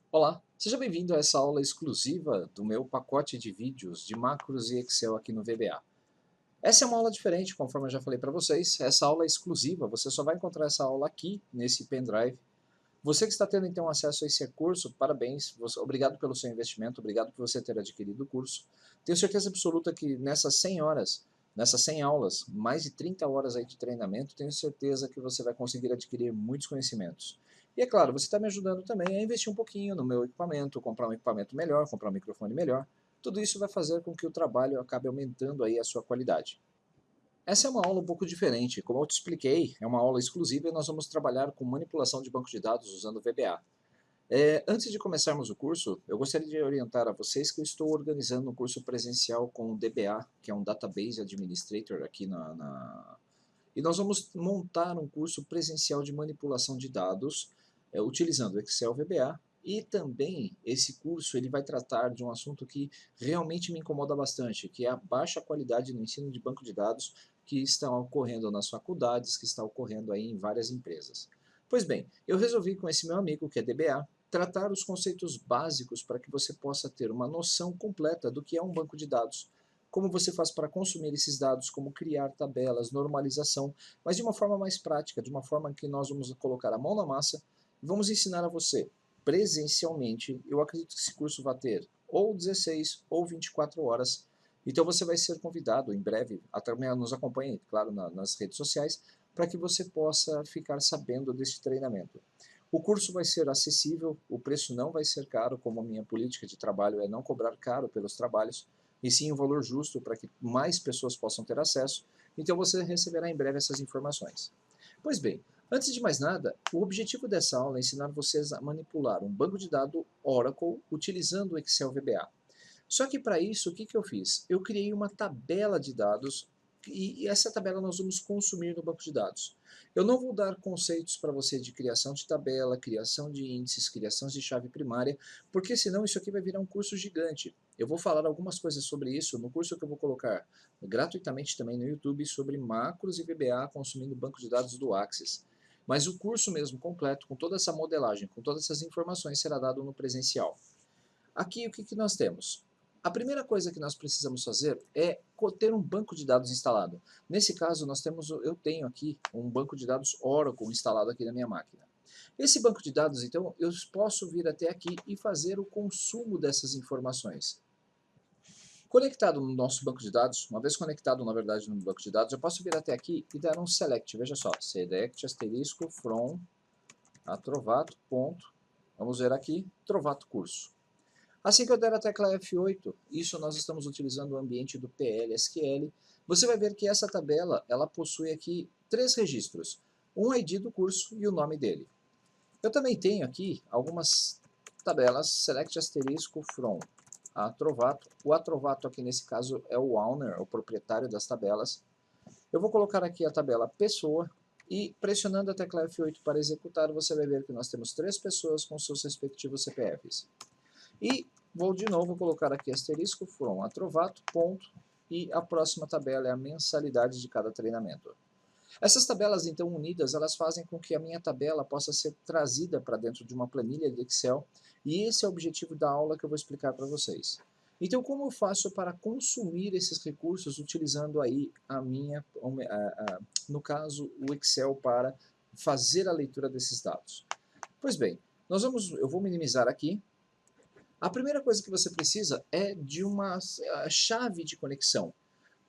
Olá, seja bem-vindo a essa aula exclusiva do meu pacote de vídeos de macros e Excel aqui no VBA. Essa é uma aula diferente, conforme eu já falei para vocês. Essa aula é exclusiva, você só vai encontrar essa aula aqui, nesse pendrive. Você que está tendo então acesso a esse recurso, parabéns, obrigado pelo seu investimento, obrigado por você ter adquirido o curso. Tenho certeza absoluta que nessas 100 horas, nessas 100 aulas, mais de 30 horas aí de treinamento, tenho certeza que você vai conseguir adquirir muitos conhecimentos. E é claro, você está me ajudando também a investir um pouquinho no meu equipamento, comprar um equipamento melhor, comprar um microfone melhor. Tudo isso vai fazer com que o trabalho acabe aumentando aí a sua qualidade. Essa é uma aula um pouco diferente. Como eu te expliquei, é uma aula exclusiva e nós vamos trabalhar com manipulação de banco de dados usando o VBA. Antes de começarmos o curso, eu gostaria de orientar a vocês que eu estou organizando um curso presencial com o DBA, que é um Database Administrator aqui E nós vamos montar um curso presencial de manipulação de dados, utilizando Excel VBA, e também esse curso ele vai tratar de um assunto que realmente me incomoda bastante, que é a baixa qualidade no ensino de banco de dados que está ocorrendo nas faculdades, que está ocorrendo aí em várias empresas. Pois bem, eu resolvi com esse meu amigo, que é DBA, tratar os conceitos básicos para que você possa ter uma noção completa do que é um banco de dados, como você faz para consumir esses dados, como criar tabelas, normalização, mas de uma forma mais prática, de uma forma que nós vamos colocar a mão na massa e vamos ensinar a você presencialmente. Eu acredito que esse curso vai ter ou 16 ou 24 horas. Então você vai ser convidado em breve, até nos acompanhe, claro, nas redes sociais, para que você possa ficar sabendo deste treinamento. O curso vai ser acessível, o preço não vai ser caro, como a minha política de trabalho é não cobrar caro pelos trabalhos, e sim um valor justo para que mais pessoas possam ter acesso. Então você receberá em breve essas informações. Pois bem, antes de mais nada, o objetivo dessa aula é ensinar vocês a manipular um banco de dados Oracle utilizando o Excel VBA. Só que para isso, o que eu fiz? Eu criei uma tabela de dados e essa tabela nós vamos consumir no banco de dados. Eu não vou dar conceitos para você de criação de tabela, criação de índices, criação de chave primária, porque senão isso aqui vai virar um curso gigante. Eu vou falar algumas coisas sobre isso no curso que eu vou colocar gratuitamente também no YouTube sobre macros e VBA consumindo banco de dados do Axis. Mas o curso mesmo completo, com toda essa modelagem, com todas essas informações, será dado no presencial. Aqui o que nós temos? A primeira coisa que nós precisamos fazer é ter um banco de dados instalado. Nesse caso, eu tenho aqui um banco de dados Oracle instalado aqui na minha máquina. Esse banco de dados, então, eu posso vir até aqui e fazer o consumo dessas informações. Conectado no nosso banco de dados, uma vez conectado, na verdade, no banco de dados, eu posso vir até aqui e dar um select. Veja só, select asterisco from a Trovato, ponto. Vamos ver aqui, Trovato curso. Assim que eu der a tecla F8, isso nós estamos utilizando o ambiente do PL/SQL, você vai ver que essa tabela ela possui aqui três registros, um ID do curso e o nome dele. Eu também tenho aqui algumas tabelas, select asterisco from Atrovato. O Atrovato aqui nesse caso é o owner, o proprietário das tabelas. Eu vou colocar aqui a tabela pessoa e pressionando a tecla F8 para executar, você vai ver que nós temos três pessoas com seus respectivos CPFs. E vou de novo colocar aqui asterisco from Atrovato, ponto, e a próxima tabela é a mensalidade de cada treinamento. Essas tabelas então unidas, elas fazem com que a minha tabela possa ser trazida para dentro de uma planilha de Excel, e esse é o objetivo da aula que eu vou explicar para vocês. Então, como eu faço para consumir esses recursos utilizando aí no caso, o Excel para fazer a leitura desses dados? Pois bem, eu vou minimizar aqui. A primeira coisa que você precisa é de uma chave de conexão.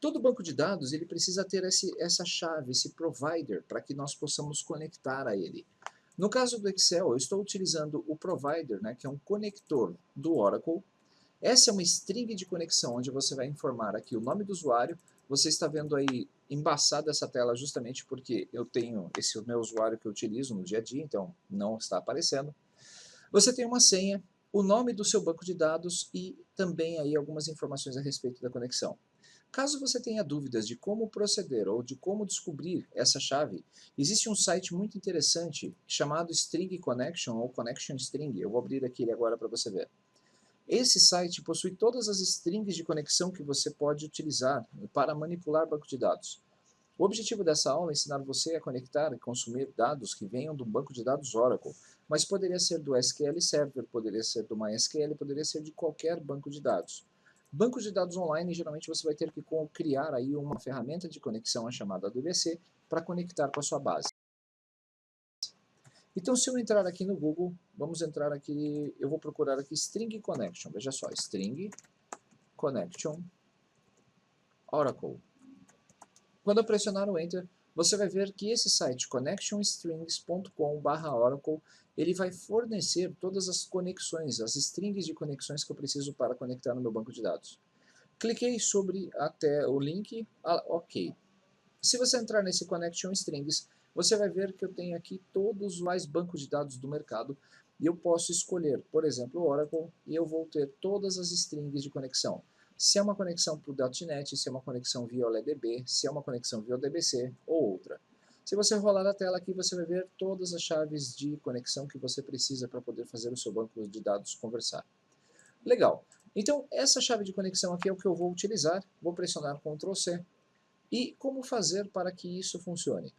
Todo banco de dados ele precisa ter essa chave, esse provider, para que nós possamos conectar a ele. No caso do Excel, eu estou utilizando o provider, né, que é um conector do Oracle. Essa é uma string de conexão, onde você vai informar aqui o nome do usuário. Você está vendo aí embaçada essa tela justamente porque eu tenho esse meu usuário que eu utilizo no dia a dia, então não está aparecendo. Você tem uma senha, o nome do seu banco de dados e também aí algumas informações a respeito da conexão. Caso você tenha dúvidas de como proceder ou de como descobrir essa chave, existe um site muito interessante chamado String Connection ou Connection String. Eu vou abrir aqui ele agora para você ver. Esse site possui todas as strings de conexão que você pode utilizar para manipular banco de dados. O objetivo dessa aula é ensinar você a conectar e consumir dados que venham do banco de dados Oracle, mas poderia ser do SQL Server, poderia ser do MySQL, poderia ser de qualquer banco de dados. Banco de dados online, geralmente você vai ter que criar aí uma ferramenta de conexão chamada DBC para conectar com a sua base. Então, se eu entrar aqui no Google, vamos entrar aqui, eu vou procurar aqui String Connection, veja só, String Connection Oracle. Quando eu pressionar o Enter, você vai ver que esse site connectionstrings.com/oracle, ele vai fornecer todas as conexões, as strings de conexões que eu preciso para conectar no meu banco de dados. Cliquei sobre até o link, ok. Se você entrar nesse Connection Strings, você vai ver que eu tenho aqui todos os mais bancos de dados do mercado e eu posso escolher, por exemplo, o Oracle, e eu vou ter todas as strings de conexão. Se é uma conexão para o .NET, se é uma conexão via OLEDB, se é uma conexão via ODBC ou outra. Se você rolar a tela aqui, você vai ver todas as chaves de conexão que você precisa para poder fazer o seu banco de dados conversar. Legal. Então, essa chave de conexão aqui é o que eu vou utilizar. Vou pressionar Ctrl C. E como fazer para que isso funcione?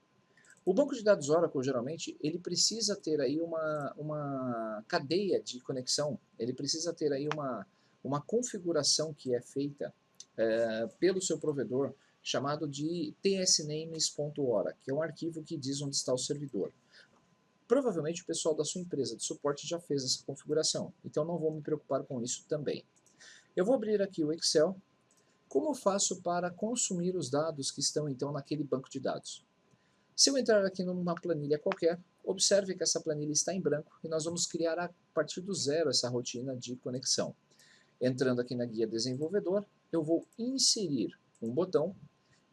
O banco de dados Oracle, geralmente, ele precisa ter aí uma cadeia de conexão, ele precisa ter aí uma configuração que é feita pelo seu provedor, chamado de tsnames.ora, que é um arquivo que diz onde está o servidor. Provavelmente o pessoal da sua empresa de suporte já fez essa configuração, então não vou me preocupar com isso também. Eu vou abrir aqui o Excel. Como eu faço para consumir os dados que estão então naquele banco de dados? Se eu entrar aqui numa planilha qualquer, observe que essa planilha está em branco e nós vamos criar a partir do zero essa rotina de conexão. Entrando aqui na guia desenvolvedor, eu vou inserir um botão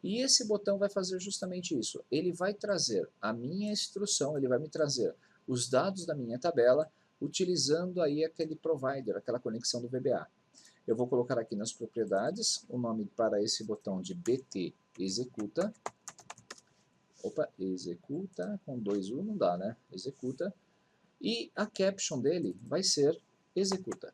e esse botão vai fazer justamente isso. Ele vai trazer a minha instrução, ele vai me trazer os dados da minha tabela utilizando aí aquele provider, aquela conexão do VBA. Eu vou colocar aqui nas propriedades o nome para esse botão de BT executa. Opa, executa, com 2U não dá, né? Executa. E a caption dele vai ser executa.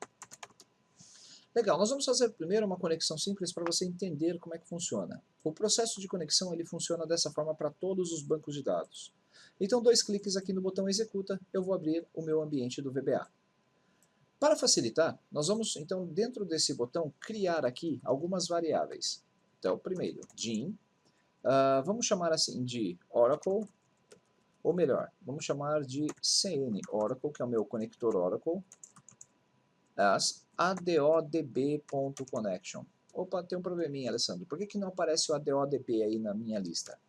Legal, nós vamos fazer primeiro uma conexão simples para você entender como é que funciona. O processo de conexão ele funciona dessa forma para todos os bancos de dados. Então, 2 cliques aqui no botão executa, eu vou abrir o meu ambiente do VBA. Para facilitar, nós vamos, então, dentro desse botão, criar aqui algumas variáveis. Então, primeiro, Gin, vamos chamar assim de Oracle, ou melhor, vamos chamar de CN Oracle, que é o meu conector Oracle, as adodb.connection. Opa, tem um probleminha, Alessandro. Por que não aparece o adodb aí na minha lista?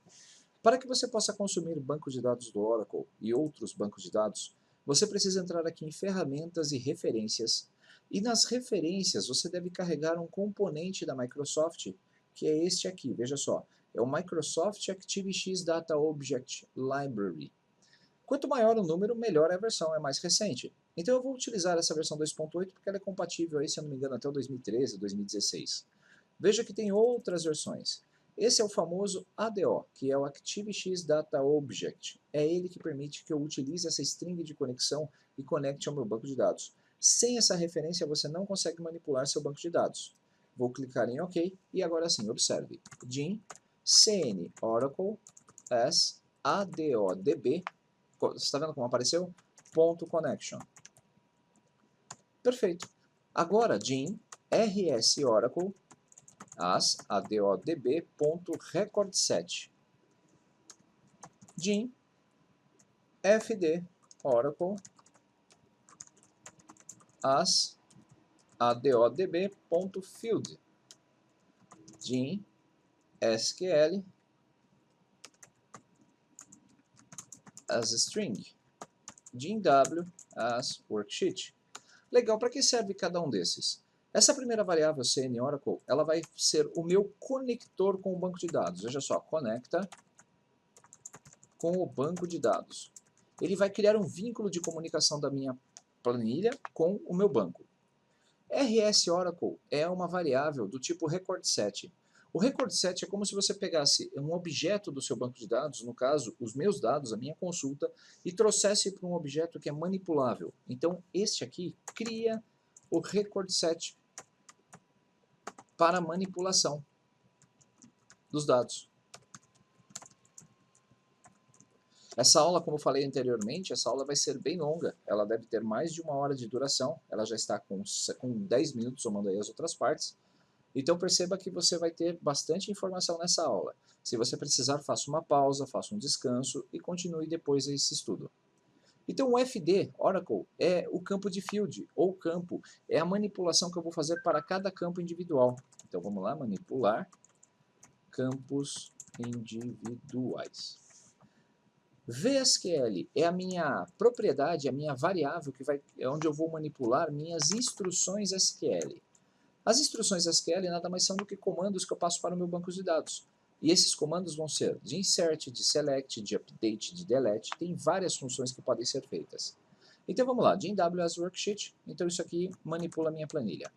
Para que você possa consumir bancos de dados do Oracle e outros bancos de dados, você precisa entrar aqui em ferramentas e referências. E nas referências você deve carregar um componente da Microsoft, que é este aqui, veja só. É o Microsoft ActiveX Data Object Library. Quanto maior o número, melhor é a versão, é mais recente. Então eu vou utilizar essa versão 2.8 porque ela é compatível, aí, se eu não me engano, até o 2013, 2016. Veja que tem outras versões. Esse é o famoso ADO, que é o ActiveX Data Object. É ele que permite que eu utilize essa string de conexão e conecte ao meu banco de dados. Sem essa referência, você não consegue manipular seu banco de dados. Vou clicar em OK e agora sim, observe. Gin cn oracle as adodb, você está vendo como apareceu? .connection. Perfeito. Agora, Gin rs oracle as adodb.recordset. Gin fd oracle as adodb.field. Gin sql as string. GinW as worksheet. Legal, para que serve cada um desses? Essa primeira variável CN Oracle, ela vai ser o meu conector com o banco de dados. Veja só, conecta com o banco de dados. Ele vai criar um vínculo de comunicação da minha planilha com o meu banco. RS Oracle é uma variável do tipo recordset. O recordset é como se você pegasse um objeto do seu banco de dados, no caso, os meus dados, a minha consulta, e trouxesse para um objeto que é manipulável. Então, este aqui cria o recordset para manipulação dos dados. Essa aula, como eu falei anteriormente, essa aula vai ser bem longa, ela deve ter mais de 1 hora de duração, ela já está com 10 minutos somando aí as outras partes, então perceba que você vai ter bastante informação nessa aula. Se você precisar, faça uma pausa, faça um descanso e continue depois esse estudo. Então o FD, Oracle, é o campo de field, ou campo, é a manipulação que eu vou fazer para cada campo individual. Então vamos lá, manipular campos individuais. VSQL é a minha propriedade, a minha variável, é onde eu vou manipular minhas instruções SQL. As instruções SQL nada mais são do que comandos que eu passo para o meu banco de dados. E esses comandos vão ser de insert, de select, de update, de delete, tem várias funções que podem ser feitas. Então vamos lá, de AWS Worksheet, então isso aqui manipula a minha planilha.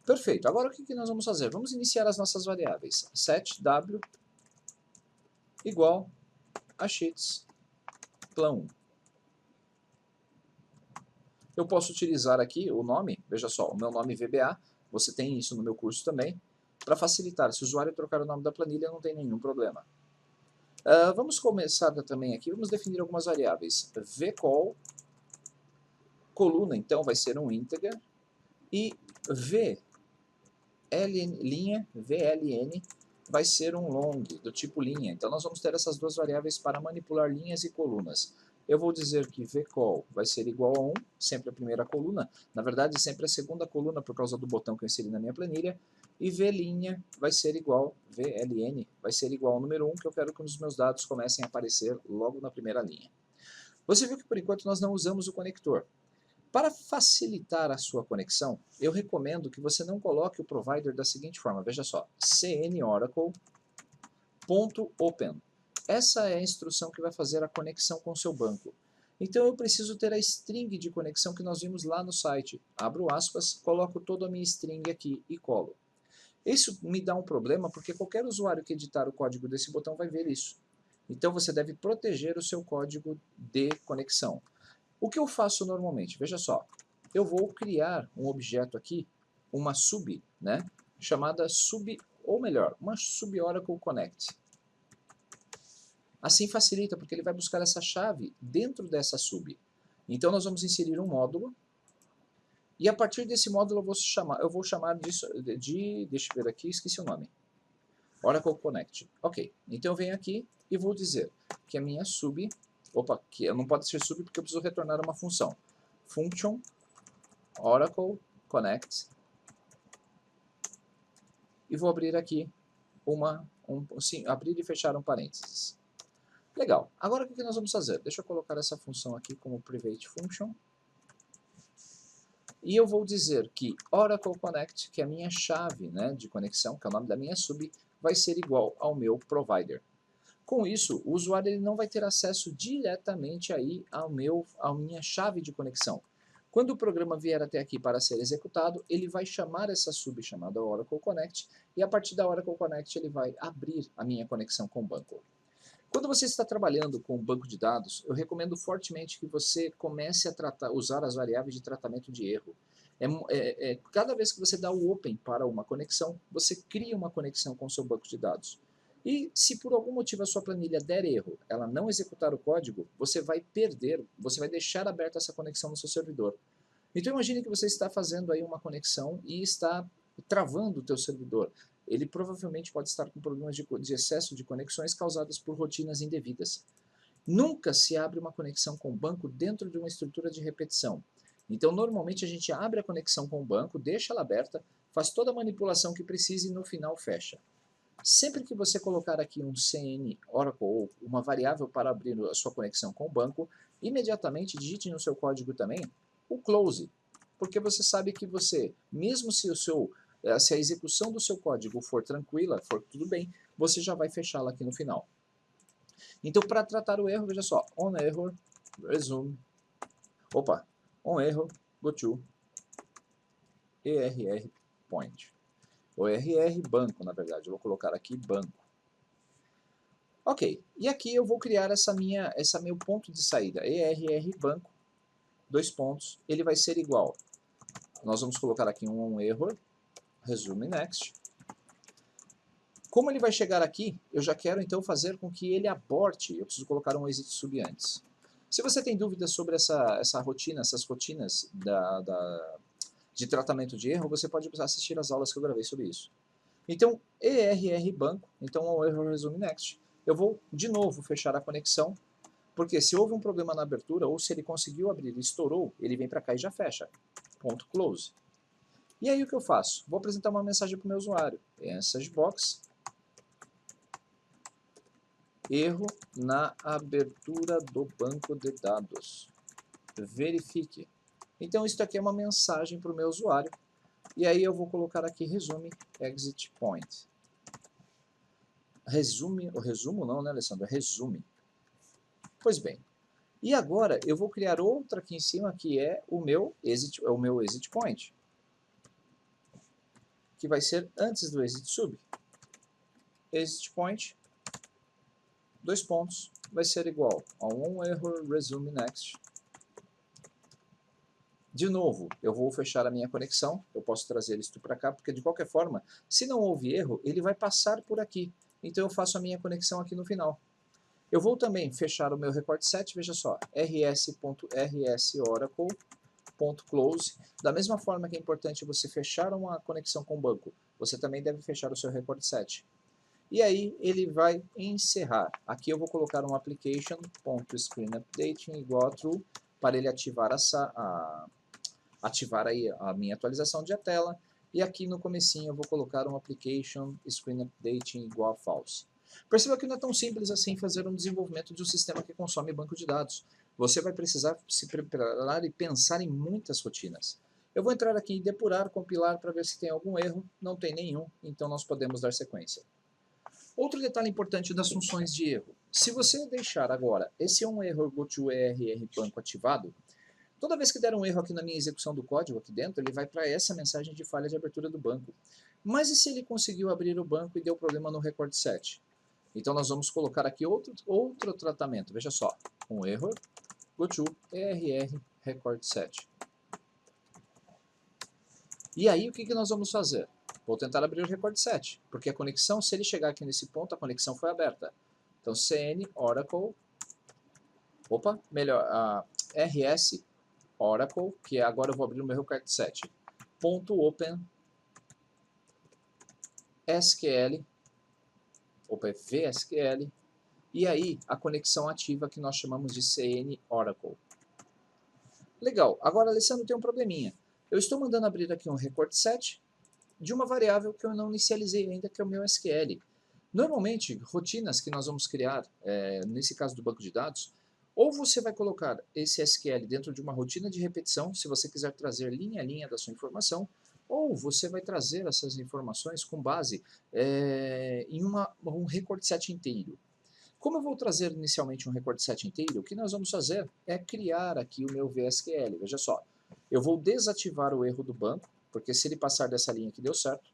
Perfeito, agora o que nós vamos fazer? Vamos iniciar as nossas variáveis. Set w igual a sheets plan1. Eu posso utilizar aqui o nome, veja só, o meu nome VBA, você tem isso no meu curso também, para facilitar. Se o usuário trocar o nome da planilha, não tem nenhum problema. Vamos começar também aqui, vamos definir algumas variáveis. vcol, coluna, então, vai ser um integer, e vln vai ser um long, do tipo linha. Então, nós vamos ter essas duas variáveis para manipular linhas e colunas. Eu vou dizer que vcol vai ser igual a 1, sempre a primeira coluna, na verdade sempre a segunda coluna por causa do botão que eu inseri na minha planilha, e vln vai ser igual ao número 1, que eu quero que os meus dados comecem a aparecer logo na primeira linha. Você viu que por enquanto nós não usamos o conector. Para facilitar a sua conexão, eu recomendo que você não coloque o provider da seguinte forma, veja só, cnoracle.open. Essa é a instrução que vai fazer a conexão com o seu banco. Então eu preciso ter a string de conexão que nós vimos lá no site. Abro aspas, coloco toda a minha string aqui e colo. Isso me dá um problema porque qualquer usuário que editar o código desse botão vai ver isso. Então você deve proteger o seu código de conexão. O que eu faço normalmente? Veja só, eu vou criar um objeto aqui, uma sub, né, chamada sub, ou melhor, uma sub Oracle Connect. Assim facilita, porque ele vai buscar essa chave dentro dessa sub. Então nós vamos inserir um módulo, e a partir desse módulo eu vou chamar disso deixa eu ver aqui, esqueci o nome. Oracle Connect. Ok, então eu venho aqui e vou dizer que a minha sub, que não pode ser sub porque eu preciso retornar uma função. Function Oracle Connect. E vou abrir aqui abrir e fechar um parênteses. Legal. Agora o que nós vamos fazer? Deixa eu colocar essa função aqui como private function. E eu vou dizer que Oracle Connect, que é a minha chave, né, de conexão, que é o nome da minha sub, vai ser igual ao meu provider. Com isso, o usuário ele não vai ter acesso diretamente aí à minha chave de conexão. Quando o programa vier até aqui para ser executado, ele vai chamar essa sub chamada Oracle Connect, e a partir da Oracle Connect ele vai abrir a minha conexão com o banco. Quando você está trabalhando com um banco de dados, eu recomendo fortemente que você comece a usar as variáveis de tratamento de erro. Cada vez que você dá o open para uma conexão, você cria uma conexão com o seu banco de dados. E se por algum motivo a sua planilha der erro, ela não executar o código, você vai deixar aberta essa conexão no seu servidor. Então imagine que você está fazendo aí uma conexão e está travando o teu servidor. Ele provavelmente pode estar com problemas de excesso de conexões causadas por rotinas indevidas. Nunca se abre uma conexão com o banco dentro de uma estrutura de repetição. Então, normalmente a gente abre a conexão com o banco, deixa ela aberta, faz toda a manipulação que precisa e no final fecha. Sempre que você colocar aqui um CN Oracle ou uma variável para abrir a sua conexão com o banco, imediatamente digite no seu código também o close, porque você sabe que mesmo se a execução do seu código for tranquila, for tudo bem, você já vai fechá-la aqui no final. Então, para tratar o erro, veja só, on error, resume, on error, go to, err point. O ERR banco, na verdade, eu vou colocar aqui banco. Ok, e aqui eu vou criar esse meu ponto de saída, ERR banco, 2 pontos, ele vai ser igual, nós vamos colocar aqui um on error, resume next, Como ele vai chegar aqui, eu já quero então fazer com que ele aborte. Eu preciso colocar um exit sub antes. Se você tem dúvidas sobre essa rotina, essas rotinas de tratamento de erro, você pode assistir as aulas que eu gravei sobre isso. Então, ERR banco, então o erro resume next. Eu vou de novo fechar a conexão, porque se houve um problema na abertura, ou se ele conseguiu abrir e estourou, ele vem para cá e já fecha. Ponto close. E aí o que eu faço? Vou apresentar uma mensagem para o meu usuário. Message box. Erro na abertura do banco de dados. Verifique. Então isso aqui é uma mensagem para o meu usuário. E aí eu vou colocar aqui resume exit point. Resume, o resumo não, né, Alessandro? Resume. Pois bem. E agora eu vou criar outra aqui em cima que é o meu exit point, que vai ser antes do exit sub. Exit point, dois pontos, vai ser igual a um error resume next. De novo, eu vou fechar a minha conexão, eu posso trazer isto para cá, porque de qualquer forma, se não houve erro, ele vai passar por aqui. Então eu faço a minha conexão aqui no final. Eu vou também fechar o meu record set, veja só, rs.oracle.close. Da mesma forma que é importante você fechar uma conexão com o banco, você também deve fechar o seu record set. E aí ele vai encerrar. Aqui eu vou colocar um application.screenUpdating igual a true, para ele ativar ativar aí a minha atualização de tela. E aqui no comecinho eu vou colocar um application screenUpdating igual a false. Perceba que não é tão simples assim fazer um desenvolvimento de um sistema que consome banco de dados. Você vai precisar se preparar e pensar em muitas rotinas. Eu vou entrar aqui em depurar, compilar para ver se tem algum erro. Não tem nenhum, então nós podemos dar sequência. Outro detalhe importante das funções de erro. Se você deixar agora esse erro goToERR banco ativado, toda vez que der um erro aqui na minha execução do código aqui dentro, ele vai para essa mensagem de falha de abertura do banco. Mas e se ele conseguiu abrir o banco e deu problema no record set? Então nós vamos colocar aqui outro tratamento. Veja só, um erro goToERR record set. E aí o que nós vamos fazer? Vou tentar abrir o record set, porque a conexão, se ele chegar aqui nesse ponto, a conexão foi aberta. Então cn oracle, rs oracle, que agora eu vou abrir o meu record set, .open sql, vsql, e aí a conexão ativa que nós chamamos de cn oracle. Legal, agora Alessandro tem um probleminha. Eu estou mandando abrir aqui um record set de uma variável que eu não inicializei ainda, que é o meu SQL. Normalmente, rotinas que nós vamos criar, nesse caso do banco de dados, ou você vai colocar esse SQL dentro de uma rotina de repetição, se você quiser trazer linha a linha da sua informação, ou você vai trazer essas informações com base em um record set inteiro. Como eu vou trazer inicialmente um record set inteiro, o que nós vamos fazer é criar aqui o meu VSQL. Veja só, eu vou desativar o erro do banco, porque se ele passar dessa linha aqui deu certo.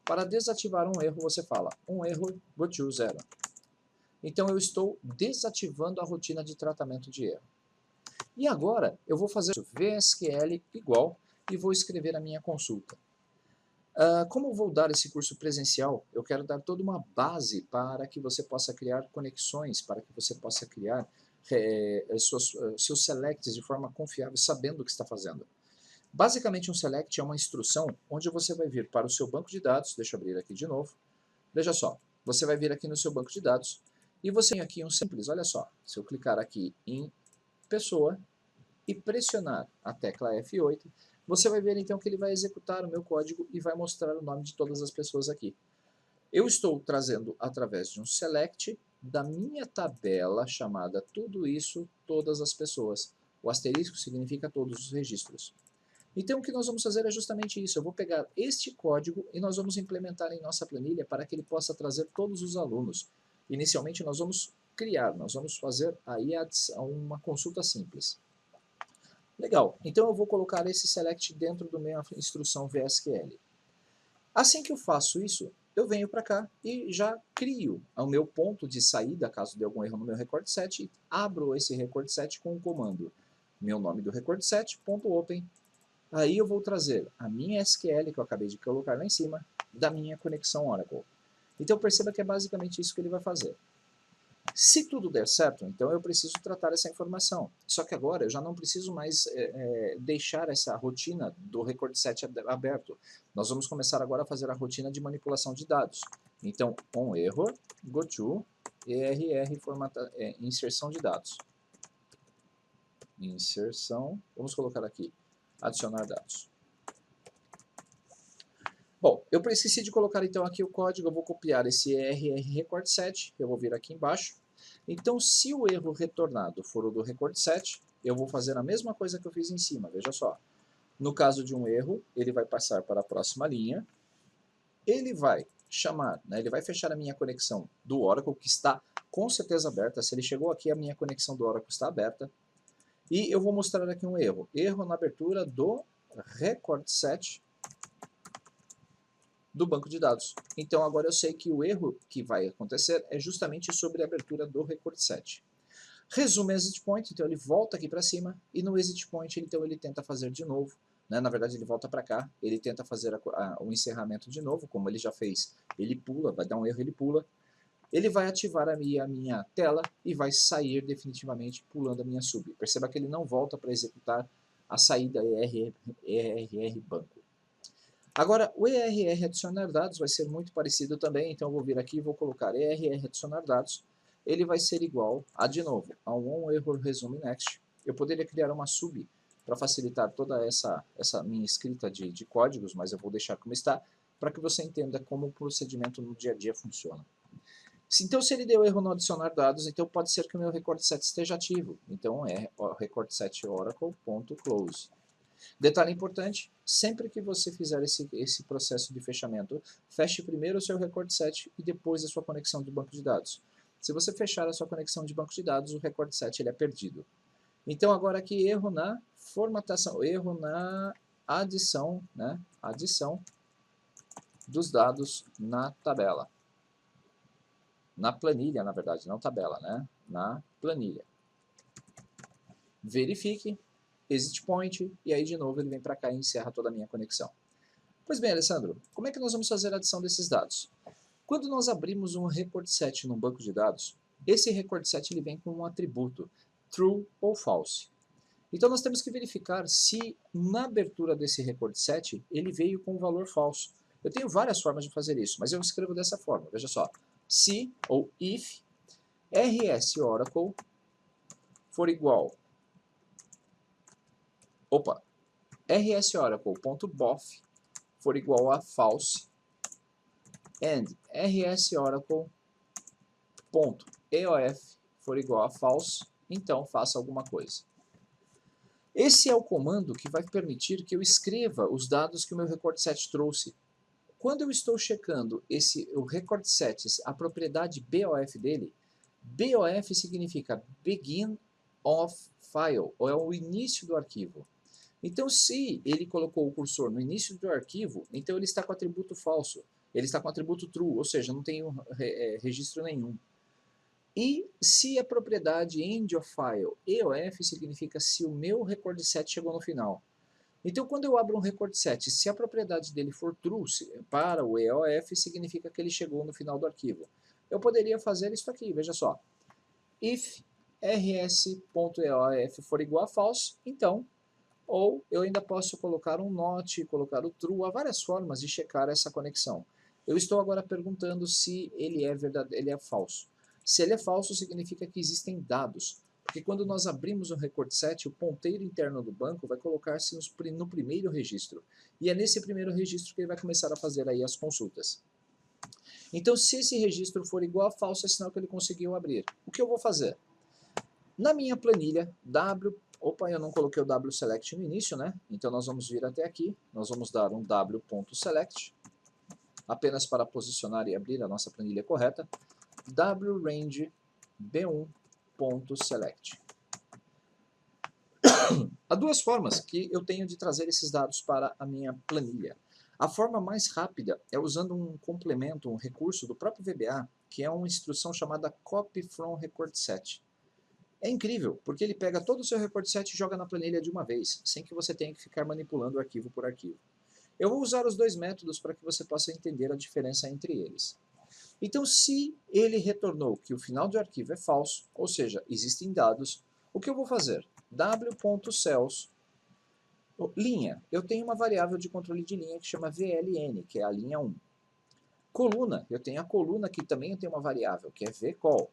Para desativar um erro, você fala um erro goTo 0. Então eu estou desativando a rotina de tratamento de erro. E agora eu vou fazer VSQL igual e vou escrever a minha consulta. Como eu vou dar esse curso presencial, eu quero dar toda uma base para que você possa criar conexões, para que você possa criar seus selects de forma confiável, sabendo o que está fazendo. Basicamente, um select é uma instrução onde você vai vir para o seu banco de dados. Deixa eu abrir aqui de novo. Veja só, você vai vir aqui no seu banco de dados e você tem aqui um simples. Olha só, se eu clicar aqui em pessoa e pressionar a tecla F8, você vai ver então que ele vai executar o meu código e vai mostrar o nome de todas as pessoas aqui. Eu estou trazendo através de um select da minha tabela chamada tudo isso, todas as pessoas. O asterisco significa todos os registros. Então o que nós vamos fazer é justamente isso. Eu vou pegar este código e nós vamos implementar em nossa planilha para que ele possa trazer todos os alunos. Inicialmente nós vamos fazer aí uma consulta simples. Legal, então eu vou colocar esse select dentro da minha instrução VSQL. Assim que eu faço isso, eu venho para cá e já crio o meu ponto de saída, caso dê algum erro no meu record set, e abro esse record set com o comando meu nome do record set, .open. Aí eu vou trazer a minha SQL, que eu acabei de colocar lá em cima, da minha conexão Oracle. Então perceba que é basicamente isso que ele vai fazer. Se tudo der certo, então eu preciso tratar essa informação. Só que agora eu já não preciso mais deixar essa rotina do record set aberto. Nós vamos começar agora a fazer a rotina de manipulação de dados. Então, onError, goto, err, inserção de dados. Inserção, vamos colocar aqui, adicionar dados. Bom, eu preciso de colocar então aqui o código, eu vou copiar esse err record set, eu vou vir aqui embaixo. Então, se o erro retornado for o do record set, eu vou fazer a mesma coisa que eu fiz em cima, veja só. No caso de um erro, ele vai passar para a próxima linha, ele vai chamar, né, ele vai fechar a minha conexão do Oracle, que está com certeza aberta. Se ele chegou aqui, a minha conexão do Oracle está aberta. E eu vou mostrar aqui um erro. Erro na abertura do record set do banco de dados. Então agora eu sei que o erro que vai acontecer é justamente sobre a abertura do record set. Resume exit point, então ele volta aqui para cima, e no exit point então ele tenta fazer de novo, né? Na verdade ele volta para cá, ele tenta fazer o encerramento de novo, como ele já fez, ele pula, vai dar um erro, ele pula, ele vai ativar a minha tela e vai sair definitivamente pulando a minha sub. Perceba que ele não volta para executar a saída ERR banco. Agora, o ERR adicionar dados vai ser muito parecido também, então eu vou vir aqui e vou colocar ERR adicionar dados. Ele vai ser igual a, de novo, ao onError resume next. Eu poderia criar uma sub para facilitar toda essa minha escrita de códigos, mas eu vou deixar como está, para que você entenda como o procedimento no dia a dia funciona. Então, se ele deu erro no adicionar dados, então pode ser que o meu record set esteja ativo. Então, é record set oracle.close. Detalhe importante, sempre que você fizer esse processo de fechamento, feche primeiro o seu record set e depois a sua conexão de banco de dados. Se você fechar a sua conexão de banco de dados, o record set ele é perdido. Então agora aqui erro na formatação, erro na adição, né? Adição dos dados na tabela. Na planilha, na verdade, não tabela, né? Na planilha. Verifique, exit point, e aí de novo ele vem para cá e encerra toda a minha conexão. Pois bem, Alessandro, como é que nós vamos fazer a adição desses dados? Quando nós abrimos um record set no banco de dados, esse record set ele vem com um atributo, true ou false. Então nós temos que verificar se na abertura desse record set ele veio com um valor falso. Eu tenho várias formas de fazer isso, mas eu escrevo dessa forma, veja só. Se ou if rs oracle for igual rsoracle.bof for igual a false and rsoracle.eof for igual a false, então faça alguma coisa. Esse é o comando que vai permitir que eu escreva os dados que o meu record set trouxe. Quando eu estou checando o record set, a propriedade BOF dele, BOF significa Begin of File, ou é o início do arquivo. Então, se ele colocou o cursor no início do arquivo, então ele está com atributo falso. Ele está com atributo true, ou seja, não tem registro nenhum. E se a propriedade end of file EOF significa se o meu record set chegou no final. Então, quando eu abro um record set, se a propriedade dele for true para o EOF, significa que ele chegou no final do arquivo. Eu poderia fazer isso aqui, veja só. If rs.eof for igual a false, então, ou eu ainda posso colocar um not, colocar o true, há várias formas de checar essa conexão. Eu estou agora perguntando se ele é verdadeiro, ele é falso. Se ele é falso, significa que existem dados. Porque quando nós abrimos um record set, o ponteiro interno do banco vai colocar-se no primeiro registro. E é nesse primeiro registro que ele vai começar a fazer aí as consultas. Então, se esse registro for igual a falso, é sinal que ele conseguiu abrir. O que eu vou fazer? Na minha planilha, eu não coloquei o wSelect no início, né? Então nós vamos vir até aqui, nós vamos dar um w.select, apenas para posicionar e abrir a nossa planilha correta, wrange b1.select. Há duas formas que eu tenho de trazer esses dados para a minha planilha. A forma mais rápida é usando um complemento, um recurso do próprio VBA, que é uma instrução chamada copy from record set. É incrível, porque ele pega todo o seu record set e joga na planilha de uma vez, sem que você tenha que ficar manipulando arquivo por arquivo. Eu vou usar os dois métodos para que você possa entender a diferença entre eles. Então, se ele retornou que o final de arquivo é falso, ou seja, existem dados, o que eu vou fazer? w.cells, linha. Eu tenho uma variável de controle de linha que chama VLN, que é a linha 1. Coluna, eu tenho a coluna que também tem uma variável, que é vcol.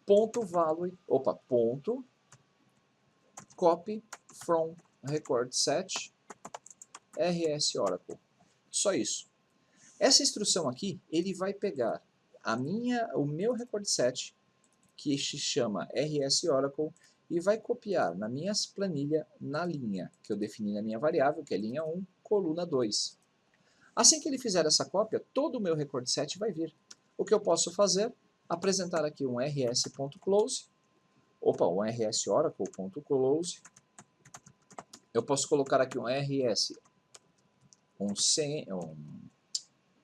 Ponto value, ponto copy from record set rs oracle. Só isso. Essa instrução aqui, ele vai pegar o meu record set, que se chama rs oracle, e vai copiar na minha planilha, na linha que eu defini na minha variável, que é linha 1, coluna 2. Assim que ele fizer essa cópia, todo o meu record set vai vir. O que eu posso fazer? Apresentar aqui um rs.close, um rsoracle.close. Eu posso colocar aqui um rs,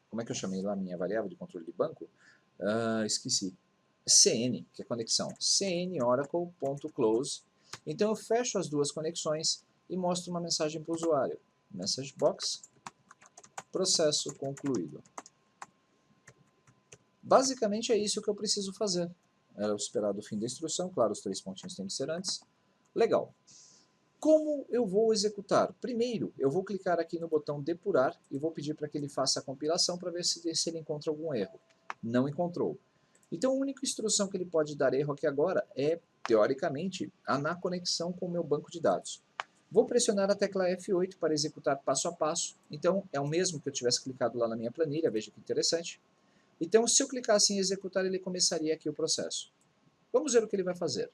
como é que eu chamei lá a minha variável de controle de banco? Esqueci. cn, que é conexão. cnoracle.close. Então eu fecho as duas conexões e mostro uma mensagem para o usuário. Message box, processo concluído. Basicamente é isso que eu preciso fazer. Era o esperado fim da instrução, claro, os 3 pontinhos têm que ser antes. Legal. Como eu vou executar? Primeiro, eu vou clicar aqui no botão depurar e vou pedir para que ele faça a compilação para ver se ele encontra algum erro. Não encontrou. Então a única instrução que ele pode dar erro aqui agora é, teoricamente, na conexão com o meu banco de dados. Vou pressionar a tecla F8 para executar passo a passo. Então é o mesmo que eu tivesse clicado lá na minha planilha, veja que interessante. Então se eu clicasse em executar, ele começaria aqui o processo. Vamos ver o que ele vai fazer.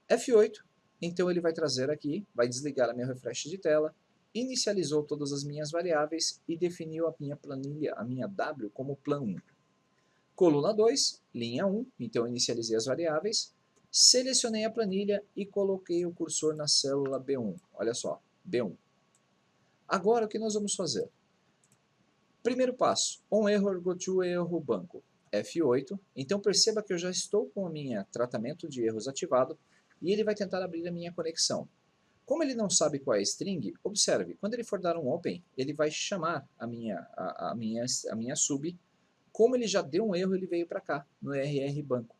F8. Então ele vai trazer aqui, vai desligar a minha refresh de tela, inicializou todas as minhas variáveis e definiu a minha planilha, a minha W, como plan 1. Coluna 2, linha 1, então eu inicializei as variáveis, selecionei a planilha e coloquei o cursor na célula B1. Olha só, B1. Agora o que nós vamos fazer? Primeiro passo, on error go to erro banco. F8, então perceba que eu já estou com o meu tratamento de erros ativado, e ele vai tentar abrir a minha conexão. Como ele não sabe qual é a string, observe, quando ele for dar um open, ele vai chamar a minha sub. Como ele já deu um erro, ele veio para cá, no RR banco.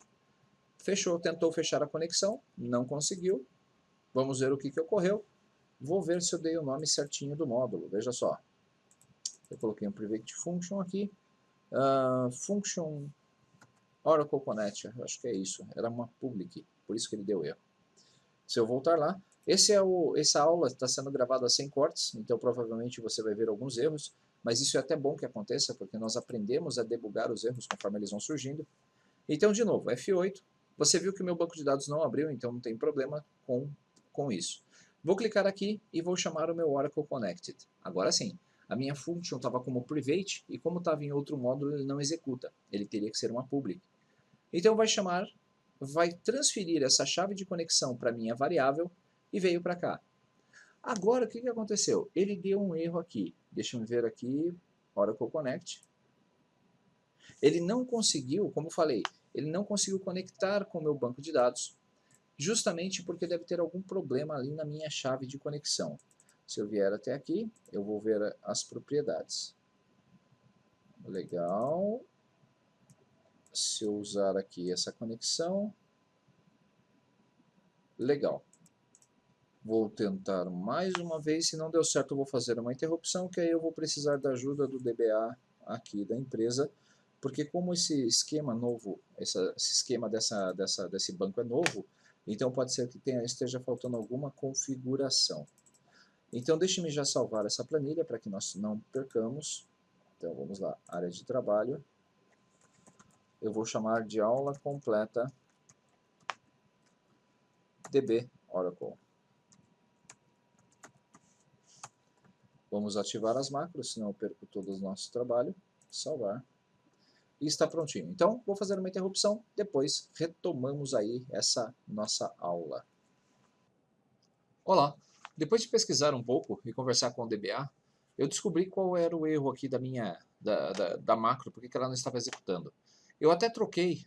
Fechou, tentou fechar a conexão, não conseguiu. Vamos ver o que ocorreu. Vou ver se eu dei o nome certinho do módulo, veja só. Eu coloquei um private function aqui. Function Oracle Connect, acho que é isso, era uma public, por isso que ele deu erro. Se eu voltar lá, essa aula está sendo gravada sem cortes, então provavelmente você vai ver alguns erros, mas isso é até bom que aconteça, porque nós aprendemos a debugar os erros conforme eles vão surgindo. Então, de novo, F8, você viu que o meu banco de dados não abriu, então não tem problema com isso. Vou clicar aqui e vou chamar o meu Oracle Connected. Agora sim, a minha function estava como private, e como estava em outro módulo, ele não executa, ele teria que ser uma public. Então vai transferir essa chave de conexão para a minha variável e veio para cá. Agora, o que aconteceu? Ele deu um erro aqui. Deixa eu ver aqui, Oracle Connect. Ele não conseguiu, como falei, ele não conseguiu conectar com o meu banco de dados, justamente porque deve ter algum problema ali na minha chave de conexão. Se eu vier até aqui, eu vou ver as propriedades. Legal. Se eu usar aqui essa conexão, legal. Vou tentar mais uma vez, se não deu certo eu vou fazer uma interrupção, que aí eu vou precisar da ajuda do DBA aqui da empresa, porque como esse esquema novo, esse esquema desse banco é novo, então pode ser que esteja faltando alguma configuração. Então deixe-me já salvar essa planilha para que nós não percamos. Então vamos lá, área de trabalho. Eu vou chamar de aula completa DB Oracle. Vamos ativar as macros, senão eu perco todo o nosso trabalho. Salvar. E está prontinho. Então, vou fazer uma interrupção, depois retomamos aí essa nossa aula. Olá! Depois de pesquisar um pouco e conversar com o DBA, eu descobri qual era o erro aqui da macro, porque ela não estava executando. Eu até troquei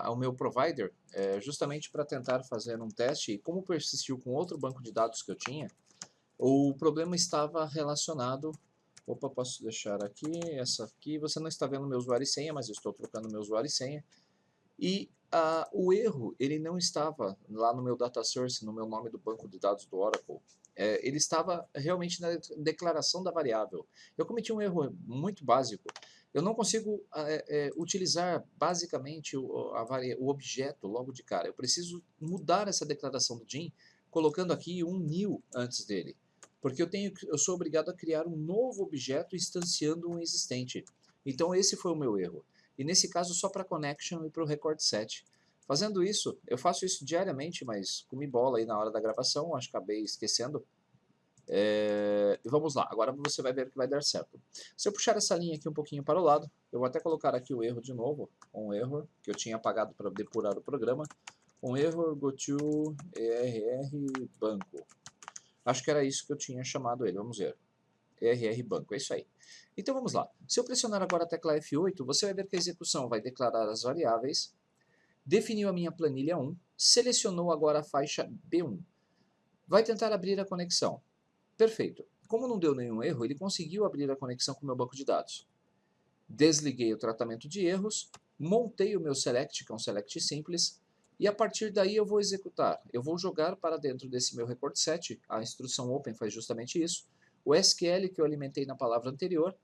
o meu provider justamente para tentar fazer um teste, e como persistiu com outro banco de dados que eu tinha, o problema estava relacionado Opa, posso deixar aqui, essa aqui, você não está vendo meu usuário e senha, mas eu estou trocando meu usuário e senha. E o erro, ele não estava lá no meu data source, no meu nome do banco de dados do Oracle. Ele estava realmente na declaração da variável. Eu cometi um erro muito básico. Eu não consigo utilizar basicamente o objeto logo de cara. Eu preciso mudar essa declaração do DIN, colocando aqui um new antes dele. Porque eu sou obrigado a criar um novo objeto instanciando um existente. Então esse foi o meu erro. E nesse caso só para connection e para o record set. Fazendo isso, eu faço isso diariamente, mas comi bola aí na hora da gravação, acho que acabei esquecendo. E vamos lá, agora você vai ver que vai dar certo. Se eu puxar essa linha aqui um pouquinho para o lado, eu vou até colocar aqui o erro de novo, um erro que eu tinha apagado para depurar o programa. Um erro go to ERR banco. Acho que era isso que eu tinha chamado ele, vamos ver. ERR banco, é isso aí. Então vamos lá. Se eu pressionar agora a tecla F8, você vai ver que a execução vai declarar as variáveis, definiu a minha planilha 1, selecionou agora a faixa B1. Vai tentar abrir a conexão. Perfeito. Como não deu nenhum erro, ele conseguiu abrir a conexão com o meu banco de dados. Desliguei o tratamento de erros, montei o meu select, que é um select simples, e a partir daí eu vou executar. Eu vou jogar para dentro desse meu record set, a instrução open faz justamente isso, o SQL que eu alimentei na palavra anterior,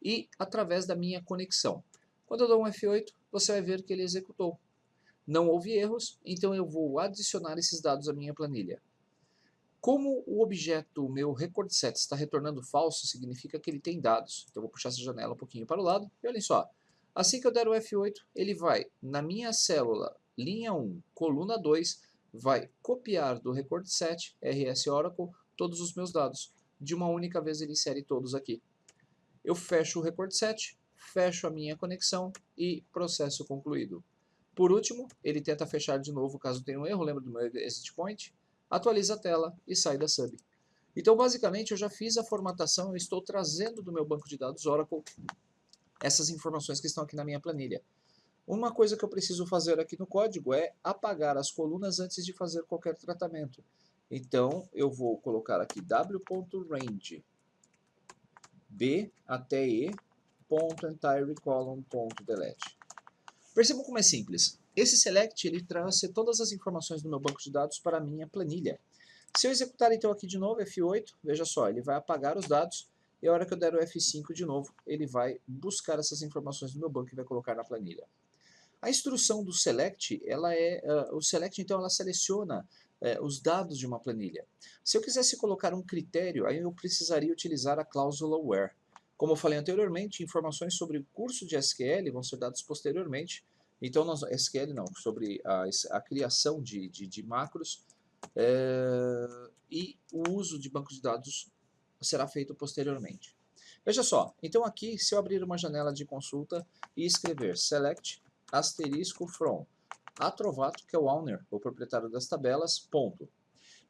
e através da minha conexão. Quando eu dou um F8, você vai ver que ele executou. Não houve erros, então eu vou adicionar esses dados à minha planilha. Como o objeto, meu record set, está retornando falso, significa que ele tem dados. Então eu vou puxar essa janela um pouquinho para o lado, e olhem só. Assim que eu der o F8, ele vai na minha célula, linha 1, coluna 2, vai copiar do record set, RS Oracle, todos os meus dados. De uma única vez ele insere todos aqui. Eu fecho o record set, fecho a minha conexão e processo concluído. Por último, ele tenta fechar de novo caso tenha um erro, lembra do meu exit point, atualiza a tela e sai da sub. Então, basicamente, eu já fiz a formatação, eu estou trazendo do meu banco de dados Oracle essas informações que estão aqui na minha planilha. Uma coisa que eu preciso fazer aqui no código é apagar as colunas antes de fazer qualquer tratamento. Então, eu vou colocar aqui w.range b até e.entirecolumn.delete. Percebam como é simples. Esse select ele traz todas as informações do meu banco de dados para a minha planilha. Se eu executar então aqui de novo, F8, veja só, ele vai apagar os dados e a hora que eu der o F5 de novo, ele vai buscar essas informações do meu banco e vai colocar na planilha. A instrução do select, o select então ela seleciona os dados de uma planilha. Se eu quisesse colocar um critério, aí eu precisaria utilizar a cláusula where. Como eu falei anteriormente, informações sobre o curso de SQL vão ser dadas posteriormente. Então, SQL não, sobre a criação de macros e o uso de banco de dados será feito posteriormente. Veja só, então aqui, se eu abrir uma janela de consulta e escrever select asterisco from Atrovato, que é o owner, o proprietário das tabelas, ponto.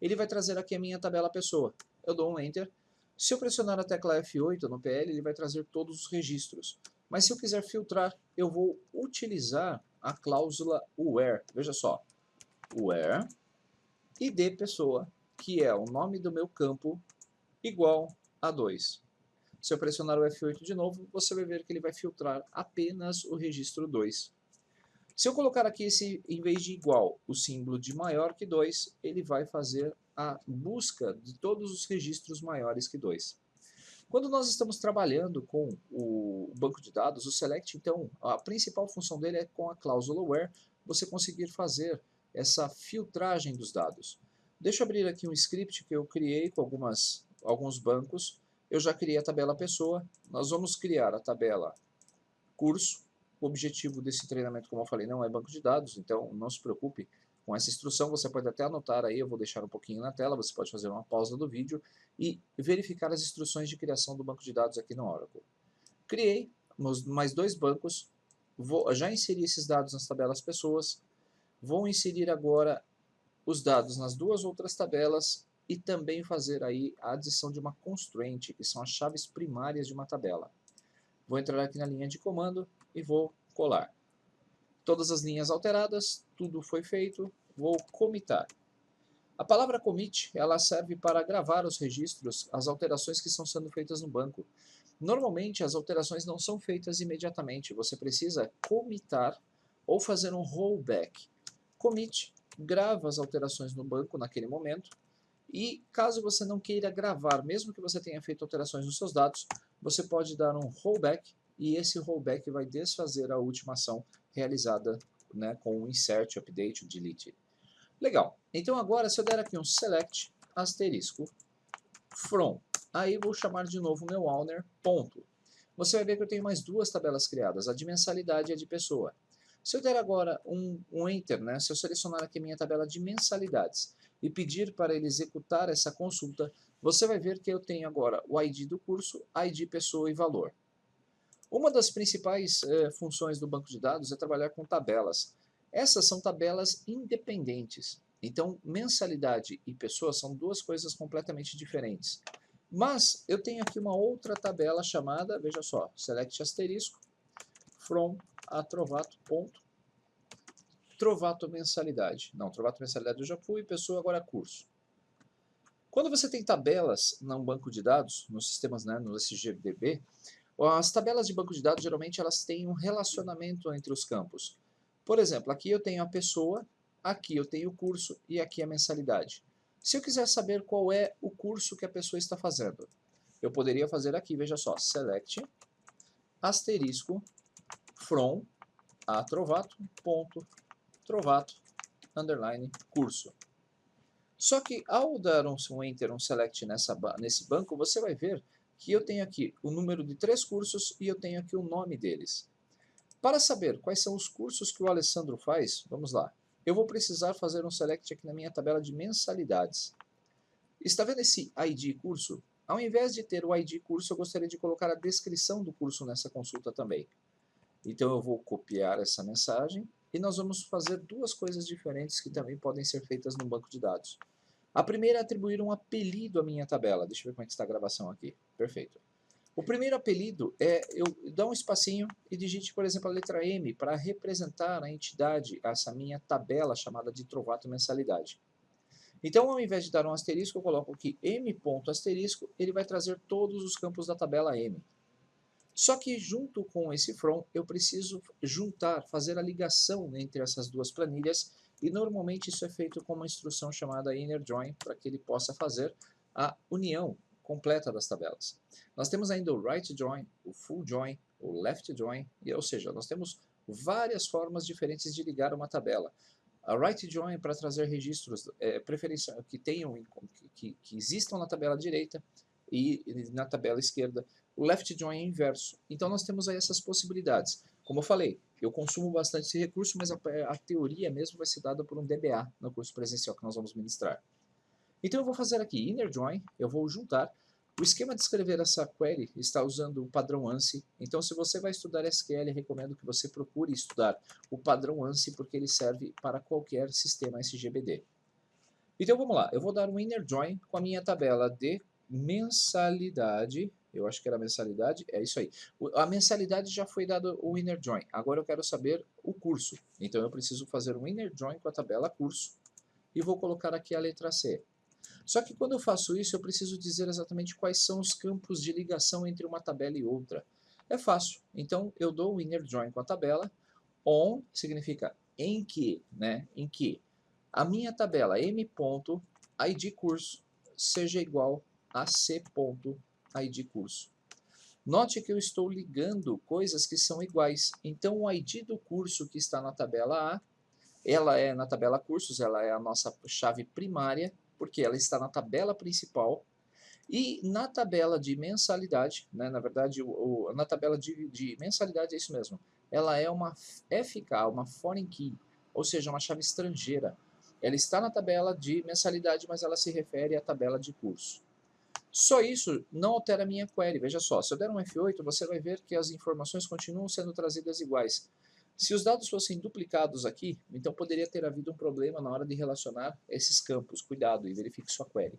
Ele vai trazer aqui a minha tabela pessoa. Eu dou um Enter. Se eu pressionar a tecla F8 no PL, ele vai trazer todos os registros. Mas se eu quiser filtrar, eu vou utilizar a cláusula where. Veja só, where id pessoa, que é o nome do meu campo, igual a 2. Se eu pressionar o F8 de novo, você vai ver que ele vai filtrar apenas o registro 2. Se eu colocar aqui em vez de igual, o símbolo de maior que 2, ele vai fazer a busca de todos os registros maiores que 2. Quando nós estamos trabalhando com o banco de dados, o select, então, a principal função dele é com a cláusula where, você conseguir fazer essa filtragem dos dados. Deixa eu abrir aqui um script que eu criei com alguns bancos. Eu já criei a tabela pessoa, nós vamos criar a tabela curso. O objetivo desse treinamento, como eu falei, não é banco de dados, então não se preocupe com essa instrução, você pode até anotar aí, eu vou deixar um pouquinho na tela, você pode fazer uma pausa do vídeo e verificar as instruções de criação do banco de dados aqui no Oracle. Criei mais dois bancos, já inseri esses dados nas tabelas pessoas, vou inserir agora os dados nas duas outras tabelas e também fazer aí a adição de uma constraint, que são as chaves primárias de uma tabela. Vou entrar aqui na linha de comando e vou colar. Todas as linhas alteradas, tudo foi feito, vou comitar. A palavra commit, ela serve para gravar os registros, as alterações que estão sendo feitas no banco. Normalmente, as alterações não são feitas imediatamente, você precisa commitar ou fazer um rollback. Commit grava as alterações no banco naquele momento, e caso você não queira gravar, mesmo que você tenha feito alterações nos seus dados, você pode dar um rollback, e esse rollback vai desfazer a última ação realizada, né, com o insert, update, o delete. Legal. Então agora, se eu der aqui um select asterisco from, aí vou chamar de novo o meu owner, ponto. Você vai ver que eu tenho mais duas tabelas criadas, a de mensalidade e a de pessoa. Se eu der agora um enter, né, se eu selecionar aqui a minha tabela de mensalidades e pedir para ele executar essa consulta, você vai ver que eu tenho agora o ID do curso, ID pessoa e valor. Uma das principais funções do banco de dados é trabalhar com tabelas. Essas são tabelas independentes. Então, mensalidade e pessoa são duas coisas completamente diferentes. Mas eu tenho aqui uma outra tabela chamada, veja só, select asterisco from a Trovato ponto, Trovato mensalidade. Não, Trovato mensalidade eu já fui, pessoa agora curso. Quando você tem tabelas num banco de dados, nos sistemas, né, no SGDB, as tabelas de banco de dados, geralmente, elas têm um relacionamento entre os campos. Por exemplo, aqui eu tenho a pessoa, aqui eu tenho o curso e aqui a mensalidade. Se eu quiser saber qual é o curso que a pessoa está fazendo, eu poderia fazer aqui, veja só, select, asterisco, from, a Trovato, ponto, Trovato, underline, curso. Só que ao dar um enter, um select nesse banco, você vai ver que eu tenho aqui o número de 3 cursos e eu tenho aqui o nome deles. Para saber quais são os cursos que o Alessandro faz, vamos lá. Eu vou precisar fazer um select aqui na minha tabela de mensalidades. Está vendo esse ID curso? Ao invés de ter o ID curso, eu gostaria de colocar a descrição do curso nessa consulta também. Então eu vou copiar essa mensagem e nós vamos fazer duas coisas diferentes que também podem ser feitas no banco de dados. A primeira é atribuir um apelido à minha tabela. Deixa eu ver como é que está a gravação aqui. Perfeito. O primeiro apelido é eu dar um espacinho e digite, por exemplo, a letra M para representar a entidade, essa minha tabela chamada de Trovato mensalidade. Então, ao invés de dar um asterisco, eu coloco aqui M ponto asterisco, ele vai trazer todos os campos da tabela M. Só que junto com esse from, eu preciso juntar, fazer a ligação entre essas duas planilhas, e normalmente isso é feito com uma instrução chamada inner join, para que ele possa fazer a união completa das tabelas. Nós temos ainda o right join, o full join, o left join, ou seja, nós temos várias formas diferentes de ligar uma tabela. A right join para trazer registros que tenham que existam na tabela direita e na tabela esquerda. O left join é inverso. Então nós temos aí essas possibilidades. Como eu falei, eu consumo bastante esse recurso, mas a teoria mesmo vai ser dada por um DBA no curso presencial que nós vamos ministrar. Então eu vou fazer aqui inner join, eu vou juntar. O esquema de escrever essa query está usando o padrão ANSI. Então se você vai estudar SQL, recomendo que você procure estudar o padrão ANSI, porque ele serve para qualquer sistema SGBD. Então vamos lá, eu vou dar um inner join com a minha tabela de mensalidade. Eu acho que era mensalidade, é isso aí. A mensalidade já foi dado o inner join. Agora eu quero saber o curso. Então eu preciso fazer um inner join com a tabela curso e vou colocar aqui a letra C. Só que quando eu faço isso, eu preciso dizer exatamente quais são os campos de ligação entre uma tabela e outra. É fácil. Então eu dou o inner join com a tabela. On significa em que, né? Em que a minha tabela m.id curso seja igual a c.id curso. Note que eu estou ligando coisas que são iguais. Então, o ID do curso que está na tabela A, ela é na tabela cursos, ela é a nossa chave primária, porque ela está na tabela principal. E na tabela de mensalidade, né, na verdade, na tabela de mensalidade é isso mesmo, ela é uma FK, uma foreign key, ou seja, uma chave estrangeira. Ela está na tabela de mensalidade, mas ela se refere à tabela de curso. Só isso não altera a minha query. Veja só, se eu der um F8, você vai ver que as informações continuam sendo trazidas iguais. Se os dados fossem duplicados aqui, então poderia ter havido um problema na hora de relacionar esses campos. Cuidado e verifique sua query.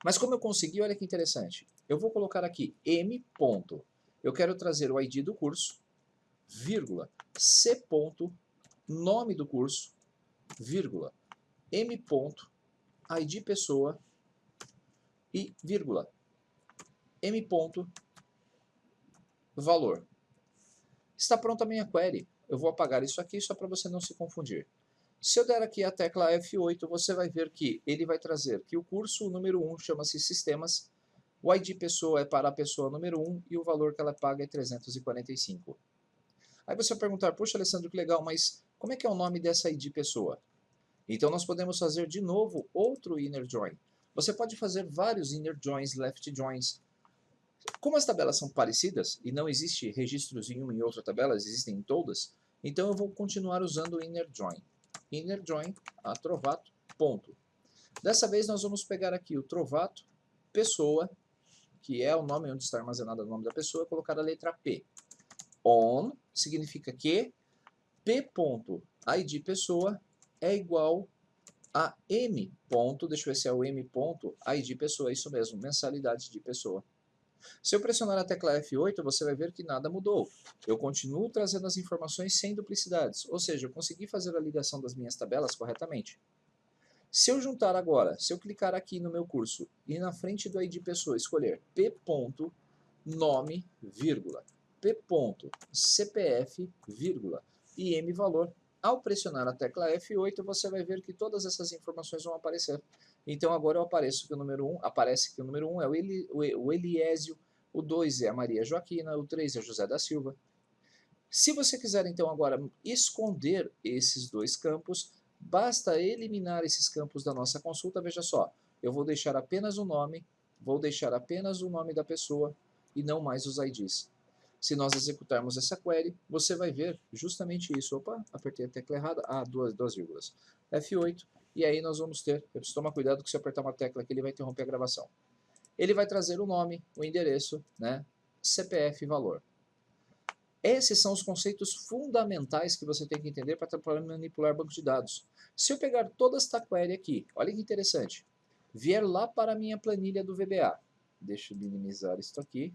Mas como eu consegui, olha que interessante. Eu vou colocar aqui M ponto. Eu quero trazer o ID do curso, vírgula, C ponto, nome do curso, vírgula, M ponto, ID pessoa e vírgula, M ponto, valor. Está pronta a minha query. Eu vou apagar isso aqui só para você não se confundir. Se eu der aqui a tecla F8, você vai ver que ele vai trazer que o curso número 1 chama-se Sistemas, o ID pessoa é para a pessoa número 1 e o valor que ela paga é 345. Aí você vai perguntar, poxa Alessandro, que legal, mas como é que é o nome dessa ID pessoa? Então nós podemos fazer de novo outro inner join. Você pode fazer vários inner joins, left joins. Como as tabelas são parecidas e não existe registros em uma e outra tabela, existem em todas, então eu vou continuar usando o inner join. Inner join a trovato, ponto. Dessa vez nós vamos pegar aqui o trovato, pessoa, que é o nome onde está armazenado o nome da pessoa, e colocar a letra P. On significa que p.id pessoa é igual a m. Deixa eu ver se é o m. id pessoa, é isso mesmo, mensalidade de pessoa. Se eu pressionar a tecla F8, você vai ver que nada mudou. Eu continuo trazendo as informações sem duplicidades, ou seja, eu consegui fazer a ligação das minhas tabelas corretamente. Se eu juntar agora, se eu clicar aqui no meu curso e na frente do ID pessoa escolher p.nome, vírgula, p.cpf, vírgula, e m valor, ao pressionar a tecla F8, você vai ver que todas essas informações vão aparecer. Então agora eu apareço que o número 1, aparece que o número 1 é o Eliésio, o 2 é a Maria Joaquina, o 3 é José da Silva. Se você quiser então agora esconder esses dois campos, basta eliminar esses campos da nossa consulta. Veja só, eu vou deixar apenas o nome, vou deixar apenas o nome da pessoa e não mais os IDs. Se nós executarmos essa query, você vai ver justamente isso. Opa, apertei a tecla errada. Ah, duas vírgulas. F8. E aí nós vamos ter, eu preciso tomar cuidado que se eu apertar uma tecla aqui, ele vai interromper a gravação. Ele vai trazer o nome, o endereço, né, CPF e valor. Esses são os conceitos fundamentais que você tem que entender para manipular banco de dados. Se eu pegar toda esta query aqui, olha que interessante, vier lá para a minha planilha do VBA, deixa eu minimizar isso aqui.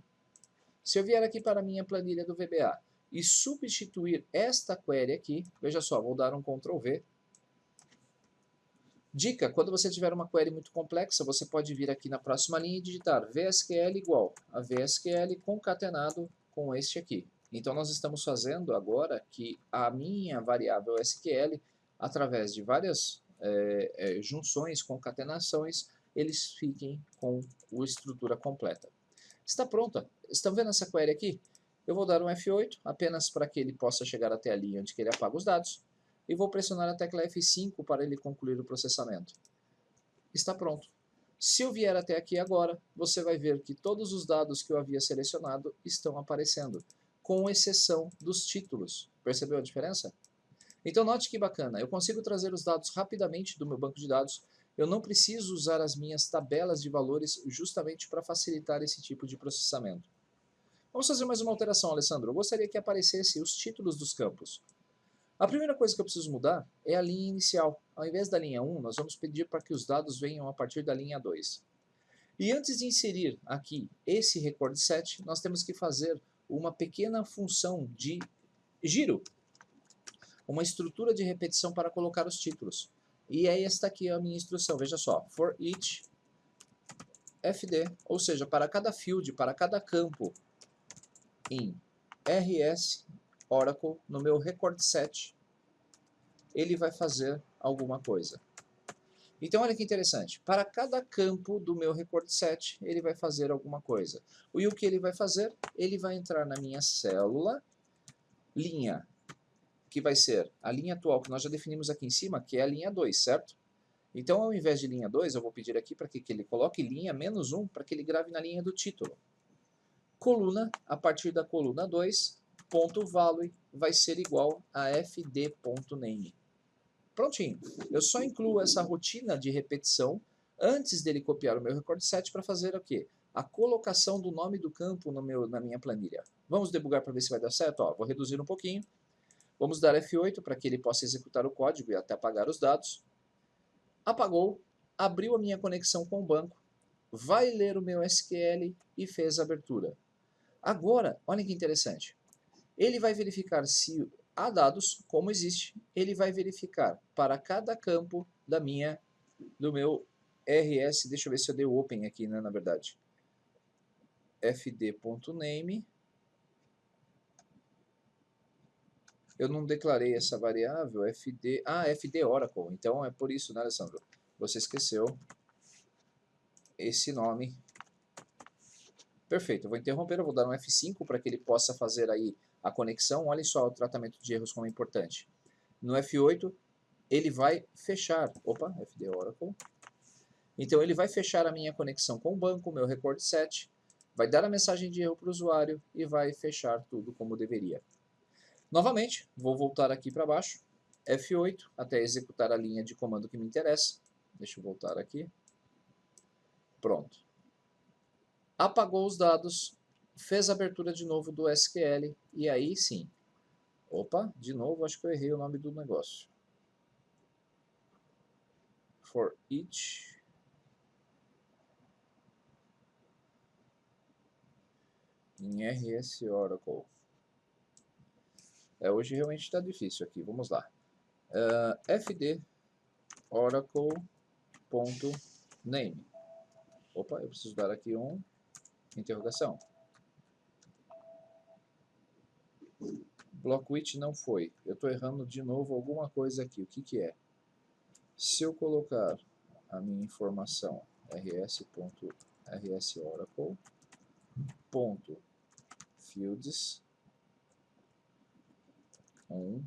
Se eu vier aqui para a minha planilha do VBA e substituir esta query aqui, veja só, vou dar um Ctrl V. Dica, quando você tiver uma query muito complexa, você pode vir aqui na próxima linha e digitar VSQL igual a VSQL concatenado com este aqui. Então nós estamos fazendo agora que a minha variável SQL, através de várias junções, concatenações, eles fiquem com a estrutura completa. Está pronta. Estão vendo essa query aqui? Eu vou dar um F8, apenas para que ele possa chegar até a linha onde ele apaga os dados, e vou pressionar a tecla F5 para ele concluir o processamento. Está pronto. Se eu vier até aqui agora, você vai ver que todos os dados que eu havia selecionado estão aparecendo, com exceção dos títulos. Percebeu a diferença? Então note que bacana, eu consigo trazer os dados rapidamente do meu banco de dados, eu não preciso usar as minhas tabelas de valores justamente para facilitar esse tipo de processamento. Vamos fazer mais uma alteração, Alessandro. Eu gostaria que aparecesse os títulos dos campos. A primeira coisa que eu preciso mudar é a linha inicial. Ao invés da linha 1, nós vamos pedir para que os dados venham a partir da linha 2. E antes de inserir aqui esse record set, nós temos que fazer uma pequena função de giro, uma estrutura de repetição para colocar os títulos. E é esta aqui a minha instrução, veja só, for each fd, ou seja, para cada field, para cada campo em rs Oracle, no meu record set, ele vai fazer alguma coisa. Então olha que interessante, para cada campo do meu record set, ele vai fazer alguma coisa. E o que ele vai fazer? Ele vai entrar na minha célula, linha, que vai ser a linha atual que nós já definimos aqui em cima, que é a linha 2, certo? Então ao invés de linha 2, eu vou pedir aqui para que ele coloque linha -1, para que ele grave na linha do título. Coluna, a partir da coluna 2, ponto value vai ser igual a fd.name. Prontinho. Eu só incluo essa rotina de repetição antes dele copiar o meu record set para fazer o quê? A colocação do nome do campo na minha planilha. Vamos debugar para ver se vai dar certo? Ó, vou reduzir um pouquinho. Vamos dar F8 para que ele possa executar o código e até apagar os dados. Apagou, abriu a minha conexão com o banco, vai ler o meu SQL e fez a abertura. Agora, olha que interessante. Ele vai verificar se há dados, como existe, ele vai verificar para cada campo do meu rs, deixa eu ver se eu dei o open aqui, né, na verdade. fd.name. Eu não declarei essa variável, fd... Ah, fd Oracle. Então é por isso, né, Alessandro? Você esqueceu esse nome. Perfeito, eu vou interromper, eu vou dar um F5 para que ele possa fazer aí a conexão. Olha só o tratamento de erros como é importante. No F8, ele vai fechar... Opa, fd Oracle. Então ele vai fechar a minha conexão com o banco, meu record set, vai dar a mensagem de erro para o usuário e vai fechar tudo como deveria. Novamente, vou voltar aqui para baixo, F8, até executar a linha de comando que me interessa. Deixa eu voltar aqui. Pronto. Apagou os dados, fez a abertura de novo do SQL, e aí sim. Opa, de novo, acho que eu errei o nome do negócio. For each... em RS Oracle. Hoje realmente está difícil aqui, vamos lá. fd oracle.name. Opa, eu preciso dar aqui um interrogação. Block which não foi. Eu estou errando de novo alguma coisa aqui. O que que é? Se eu colocar a minha informação rs.rsoracle.fields 1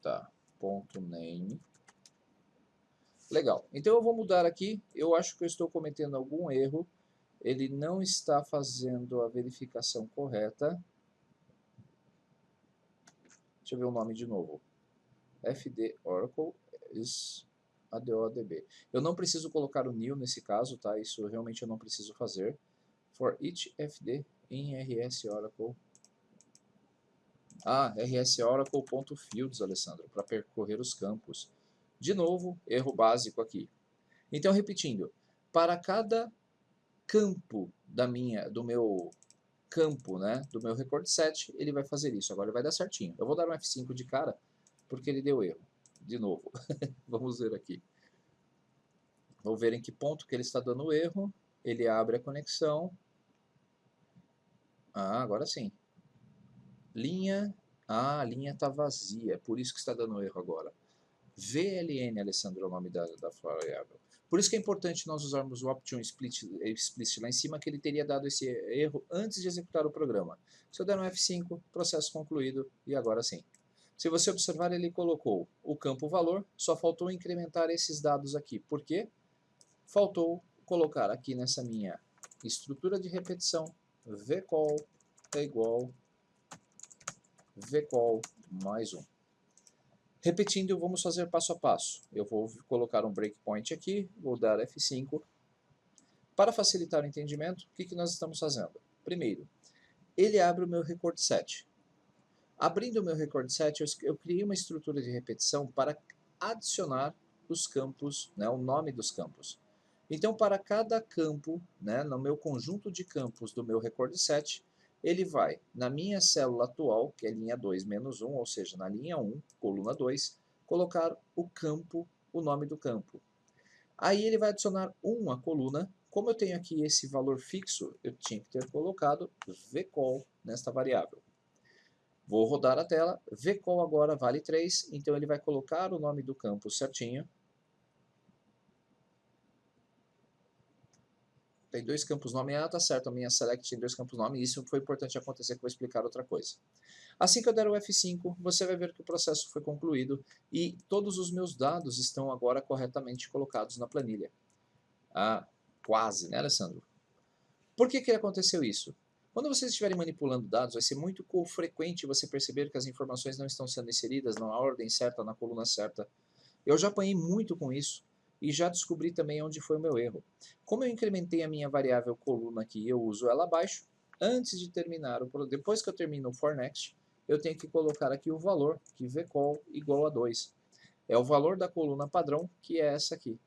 tá, ponto name. Legal. Então eu vou mudar aqui. Eu acho que eu estou cometendo algum erro. Ele não está fazendo a verificação correta. Deixa eu ver o nome de novo. fd Oracle is ADODB. Eu não preciso colocar o new nesse caso, tá? Isso realmente eu não preciso fazer. For each fd in rs Oracle. rs Oracle.fields, Alessandro, para percorrer os campos. De novo, erro básico aqui. Então, repetindo, para cada campo do meu campo, né, do meu record set, ele vai fazer isso. Agora ele vai dar certinho. Eu vou dar um F5 de cara, porque ele deu erro. De novo. Vamos ver aqui. Vou ver em que ponto que ele está dando erro. Ele abre a conexão. Agora sim. Linha. A linha está vazia. É por isso que está dando erro agora. VLN, Alessandro, é o nome da variável. Por isso que é importante nós usarmos o Option Explicit lá em cima, que ele teria dado esse erro antes de executar o programa. Se eu der um F5, processo concluído, e agora sim. Se você observar, ele colocou o campo valor, só faltou incrementar esses dados aqui. Por quê? Faltou colocar aqui nessa minha estrutura de repetição, vcall é igual vcall mais 1. Repetindo, vamos fazer passo a passo. Eu vou colocar um breakpoint aqui, vou dar F5. Para facilitar o entendimento, o que nós estamos fazendo? Primeiro, ele abre o meu record set. Abrindo o meu record set, eu criei uma estrutura de repetição para adicionar os campos, né, o nome dos campos. Então, para cada campo, né, no meu conjunto de campos do meu record set, ele vai, na minha célula atual, que é linha 2 menos 1, ou seja, na linha 1, coluna 2, colocar o campo, o nome do campo. Aí ele vai adicionar 1 à coluna. Como eu tenho aqui esse valor fixo, eu tinha que ter colocado vcall nesta variável. Vou rodar a tela, vcall agora vale 3, então ele vai colocar o nome do campo certinho. Tem dois campos nome, tá certo, a minha select tem dois campos nome, e isso foi importante acontecer, que eu vou explicar outra coisa. Assim que eu der o F5, você vai ver que o processo foi concluído e todos os meus dados estão agora corretamente colocados na planilha. Quase, né, Alessandro? Por que aconteceu isso? Quando vocês estiverem manipulando dados, vai ser muito frequente você perceber que as informações não estão sendo inseridas na ordem certa, na coluna certa. Eu já apanhei muito com isso e já descobri também onde foi o meu erro. Como eu incrementei a minha variável coluna aqui, eu uso ela abaixo, antes de terminar, depois que eu termino o for next, eu tenho que colocar aqui o valor, que vcall igual a 2. É o valor da coluna padrão, que é essa aqui.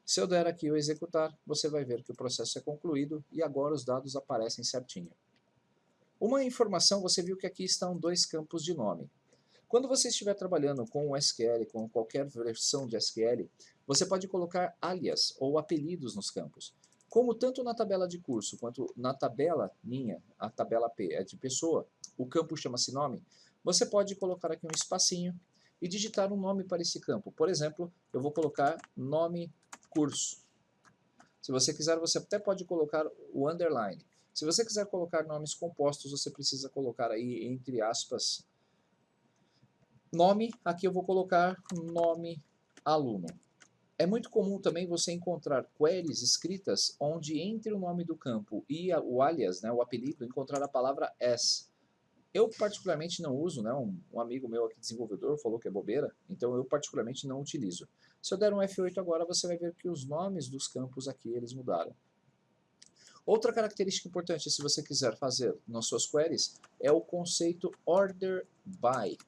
Se eu der aqui o executar, você vai ver que o processo é concluído e agora os dados aparecem certinho. Uma informação, você viu que aqui estão dois campos de nome. Quando você estiver trabalhando com o SQL, com qualquer versão de SQL, você pode colocar alias ou apelidos nos campos. Como tanto na tabela de curso quanto na tabela minha, a tabela P é de pessoa, o campo chama-se nome, você pode colocar aqui um espacinho e digitar um nome para esse campo. Por exemplo, eu vou colocar nome curso. Se você quiser, você até pode colocar o underline. Se você quiser colocar nomes compostos, você precisa colocar aí entre aspas nome. Aqui eu vou colocar nome aluno. É muito comum também você encontrar queries escritas onde entre o nome do campo e o alias, né, o apelido, encontrar a palavra as. Eu particularmente não uso, né, um amigo meu aqui desenvolvedor falou que é bobeira, então eu particularmente não utilizo. Se eu der um F8 agora, você vai ver que os nomes dos campos aqui eles mudaram. Outra característica importante, se você quiser fazer nas suas queries, é o conceito order by,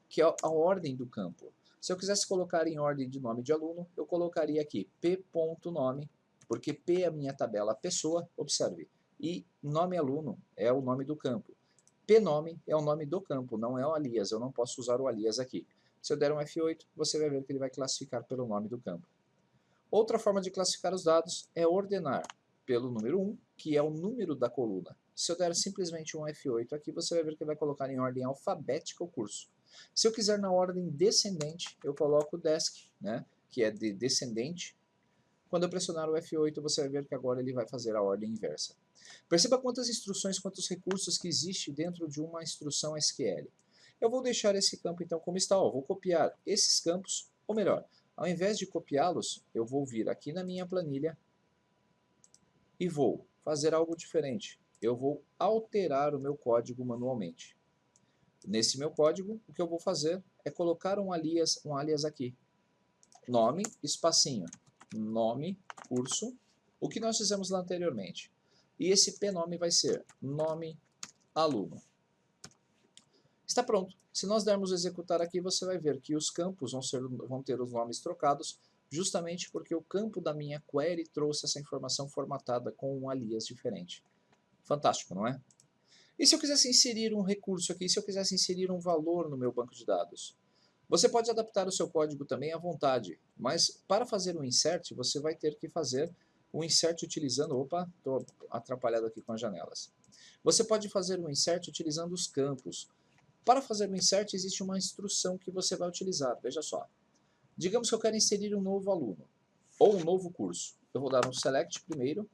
que é a ordem do campo. Se eu quisesse colocar em ordem de nome de aluno, eu colocaria aqui p.nome, porque P é a minha tabela pessoa, observe, e nome aluno é o nome do campo. Pnome é o nome do campo, não é o alias, eu não posso usar o alias aqui. Se eu der um F8, você vai ver que ele vai classificar pelo nome do campo. Outra forma de classificar os dados é ordenar pelo número 1, que é o número da coluna. Se eu der simplesmente um F8 aqui, você vai ver que ele vai colocar em ordem alfabética o curso. Se eu quiser na ordem descendente, eu coloco desk, né, que é de descendente. Quando eu pressionar o F8, você vai ver que agora ele vai fazer a ordem inversa. Perceba quantas instruções, quantos recursos que existe dentro de uma instrução SQL. Eu vou deixar esse campo então como está, vou copiar esses campos, ou melhor, ao invés de copiá-los, eu vou vir aqui na minha planilha e vou fazer algo diferente. Eu vou alterar o meu código manualmente. Nesse meu código, o que eu vou fazer é colocar um alias aqui. Nome, espacinho, nome, curso, o que nós fizemos lá anteriormente. E esse pnome vai ser nome aluno. Está pronto. Se nós dermos executar aqui, você vai ver que os campos vão ter os nomes trocados, justamente porque o campo da minha query trouxe essa informação formatada com um alias diferente. Fantástico, não é? E se eu quisesse inserir um recurso aqui, se eu quisesse inserir um valor no meu banco de dados? Você pode adaptar o seu código também à vontade, mas para fazer um insert, você vai ter que fazer um insert utilizando... Opa, estou atrapalhado aqui com as janelas. Você pode fazer um insert utilizando os campos. Para fazer um insert, existe uma instrução que você vai utilizar. Veja só. Digamos que eu quero inserir um novo aluno, ou um novo curso. Eu vou dar um select primeiro,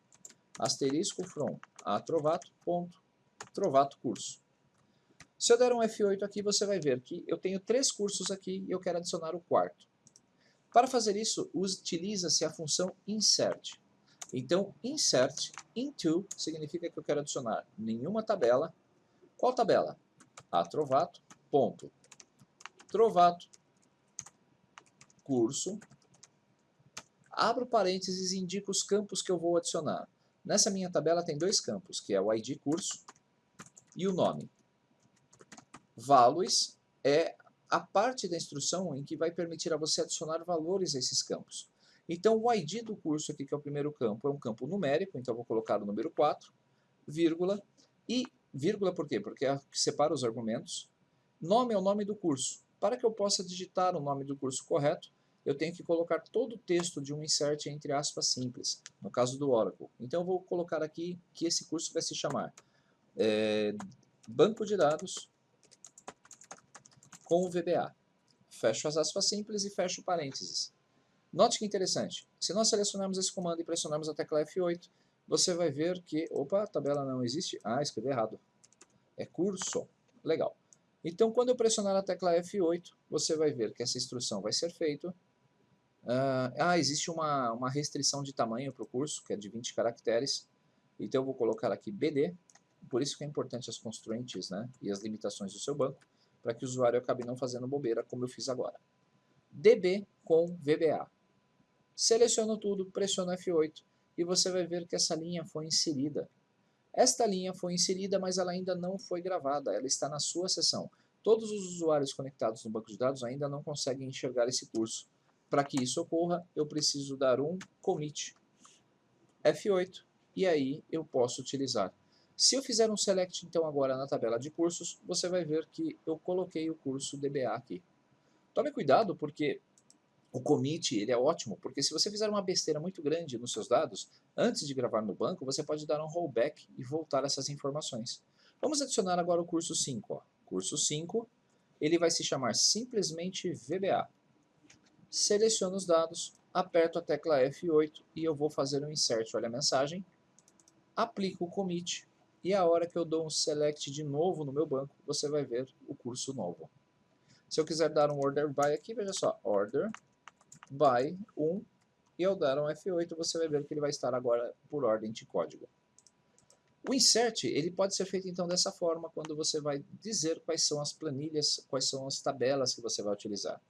asterisco from atrovato, ponto, trovato curso. Se eu der um F8 aqui, você vai ver que eu tenho 3 cursos aqui e eu quero adicionar o quarto. Para fazer isso, utiliza-se a função insert. Então, insert into significa que eu quero adicionar nenhuma tabela. Qual tabela? Atrovato, ponto, trovato, curso. Abro parênteses e indico os campos que eu vou adicionar. Nessa minha tabela tem 2 campos, que é o ID curso e o nome. Values é a parte da instrução em que vai permitir a você adicionar valores a esses campos. Então, o ID do curso aqui, que é o primeiro campo, é um campo numérico, então eu vou colocar o número 4, vírgula, e vírgula por quê? Porque é o que separa os argumentos. Nome é o nome do curso. Para que eu possa digitar o nome do curso correto, eu tenho que colocar todo o texto de um insert entre aspas simples, no caso do Oracle. Então eu vou colocar aqui que esse curso vai se chamar Banco de Dados com o VBA. Fecho as aspas simples e fecho parênteses. Note que interessante, se nós selecionarmos esse comando e pressionarmos a tecla F8, você vai ver que, opa, a tabela não existe, escrevi errado, é curso, legal. Então, quando eu pressionar a tecla F8, você vai ver que essa instrução vai ser feita. Existe uma restrição de tamanho para o curso, que é de 20 caracteres, então eu vou colocar aqui BD, por isso que é importante as constraints, né, e as limitações do seu banco, para que o usuário acabe não fazendo bobeira, como eu fiz agora. DB com VBA. Seleciono tudo, pressiono F8 e você vai ver que essa linha foi inserida. Esta linha foi inserida, mas ela ainda não foi gravada, ela está na sua sessão. Todos os usuários conectados no banco de dados ainda não conseguem enxergar esse curso. Para que isso ocorra, eu preciso dar um commit F8 e aí eu posso utilizar. Se eu fizer um select então agora na tabela de cursos, você vai ver que eu coloquei o curso DBA aqui. Tome cuidado porque o commit ele é ótimo, porque se você fizer uma besteira muito grande nos seus dados, antes de gravar no banco, você pode dar um rollback e voltar essas informações. Vamos adicionar agora o curso 5. Ó. Curso 5, ele vai se chamar simplesmente VBA. Seleciono os dados, aperto a tecla F8 e eu vou fazer um insert. Olha a mensagem, aplico o commit e a hora que eu dou um select de novo no meu banco, você vai ver o curso novo. Se eu quiser dar um order by aqui, veja só, order by 1 e ao dar um F8 você vai ver que ele vai estar agora por ordem de código. O insert ele pode ser feito então dessa forma quando você vai dizer quais são as planilhas, quais são as tabelas que você vai utilizar.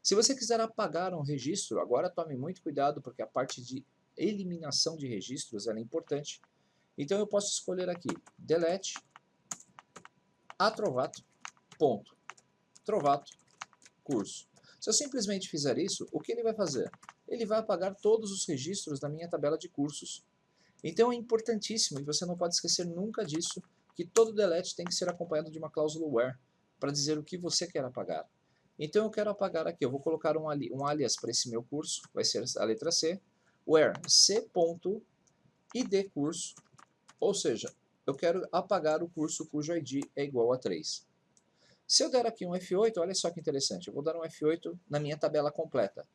Se você quiser apagar um registro, agora tome muito cuidado porque a parte de eliminação de registros é importante. Então eu posso escolher aqui delete atrovato, ponto, trovato, curso. Se eu simplesmente fizer isso, o que ele vai fazer? Ele vai apagar todos os registros da minha tabela de cursos. Então é importantíssimo, e você não pode esquecer nunca disso, que todo delete tem que ser acompanhado de uma cláusula where, para dizer o que você quer apagar. Então eu quero apagar aqui, eu vou colocar um alias para esse meu curso, vai ser a letra C, where c.idcurso, ou seja, eu quero apagar o curso cujo ID é igual a 3. Se eu der aqui um F8, olha só que interessante, eu vou dar um F8 na minha tabela completa.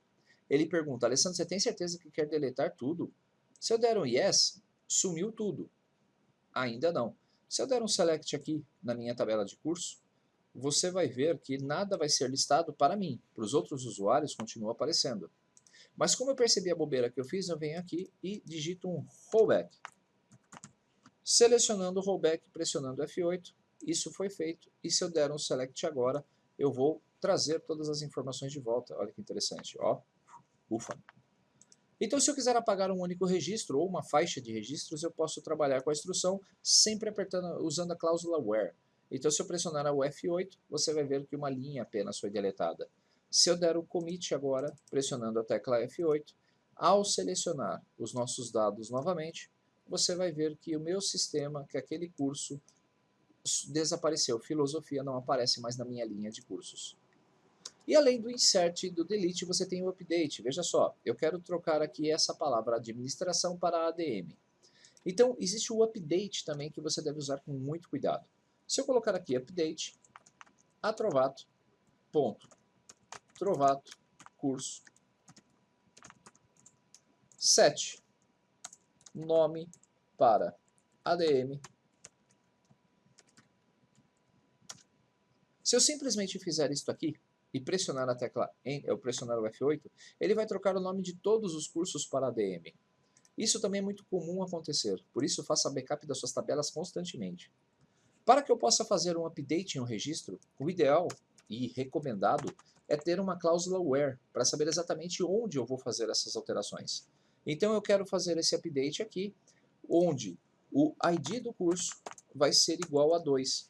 Ele pergunta, Alessandro, você tem certeza que quer deletar tudo? Se eu der um yes, sumiu tudo. Ainda não. Se eu der um select aqui na minha tabela de curso, você vai ver que nada vai ser listado para mim. Para os outros usuários continua aparecendo. Mas como eu percebi a bobeira que eu fiz, eu venho aqui e digito um rollback. Selecionando o rollback, pressionando F8, isso foi feito. E se eu der um select agora, eu vou trazer todas as informações de volta. Olha que interessante. Ó, ufa. Então, se eu quiser apagar um único registro ou uma faixa de registros, eu posso trabalhar com a instrução sempre usando a cláusula where. Então, se eu pressionar o F8, você vai ver que uma linha apenas foi deletada. Se eu der o commit agora, pressionando a tecla F8, ao selecionar os nossos dados novamente, você vai ver que o meu sistema, que aquele curso desapareceu. Filosofia não aparece mais na minha linha de cursos. E além do insert e do delete, você tem o update. Veja só, eu quero trocar aqui essa palavra administração para ADM. Então, existe o update também que você deve usar com muito cuidado. Se eu colocar aqui update, atrovato, ponto, trovato, curso, set, nome para ADM. Se eu simplesmente fizer isto aqui, e pressionar a tecla eu pressionar o F8, ele vai trocar o nome de todos os cursos para ADM. Isso também é muito comum acontecer, por isso faça backup das suas tabelas constantemente. Para que eu possa fazer um update em um registro, o ideal e recomendado é ter uma cláusula where, para saber exatamente onde eu vou fazer essas alterações. Então eu quero fazer esse update aqui, onde o ID do curso vai ser igual a 2.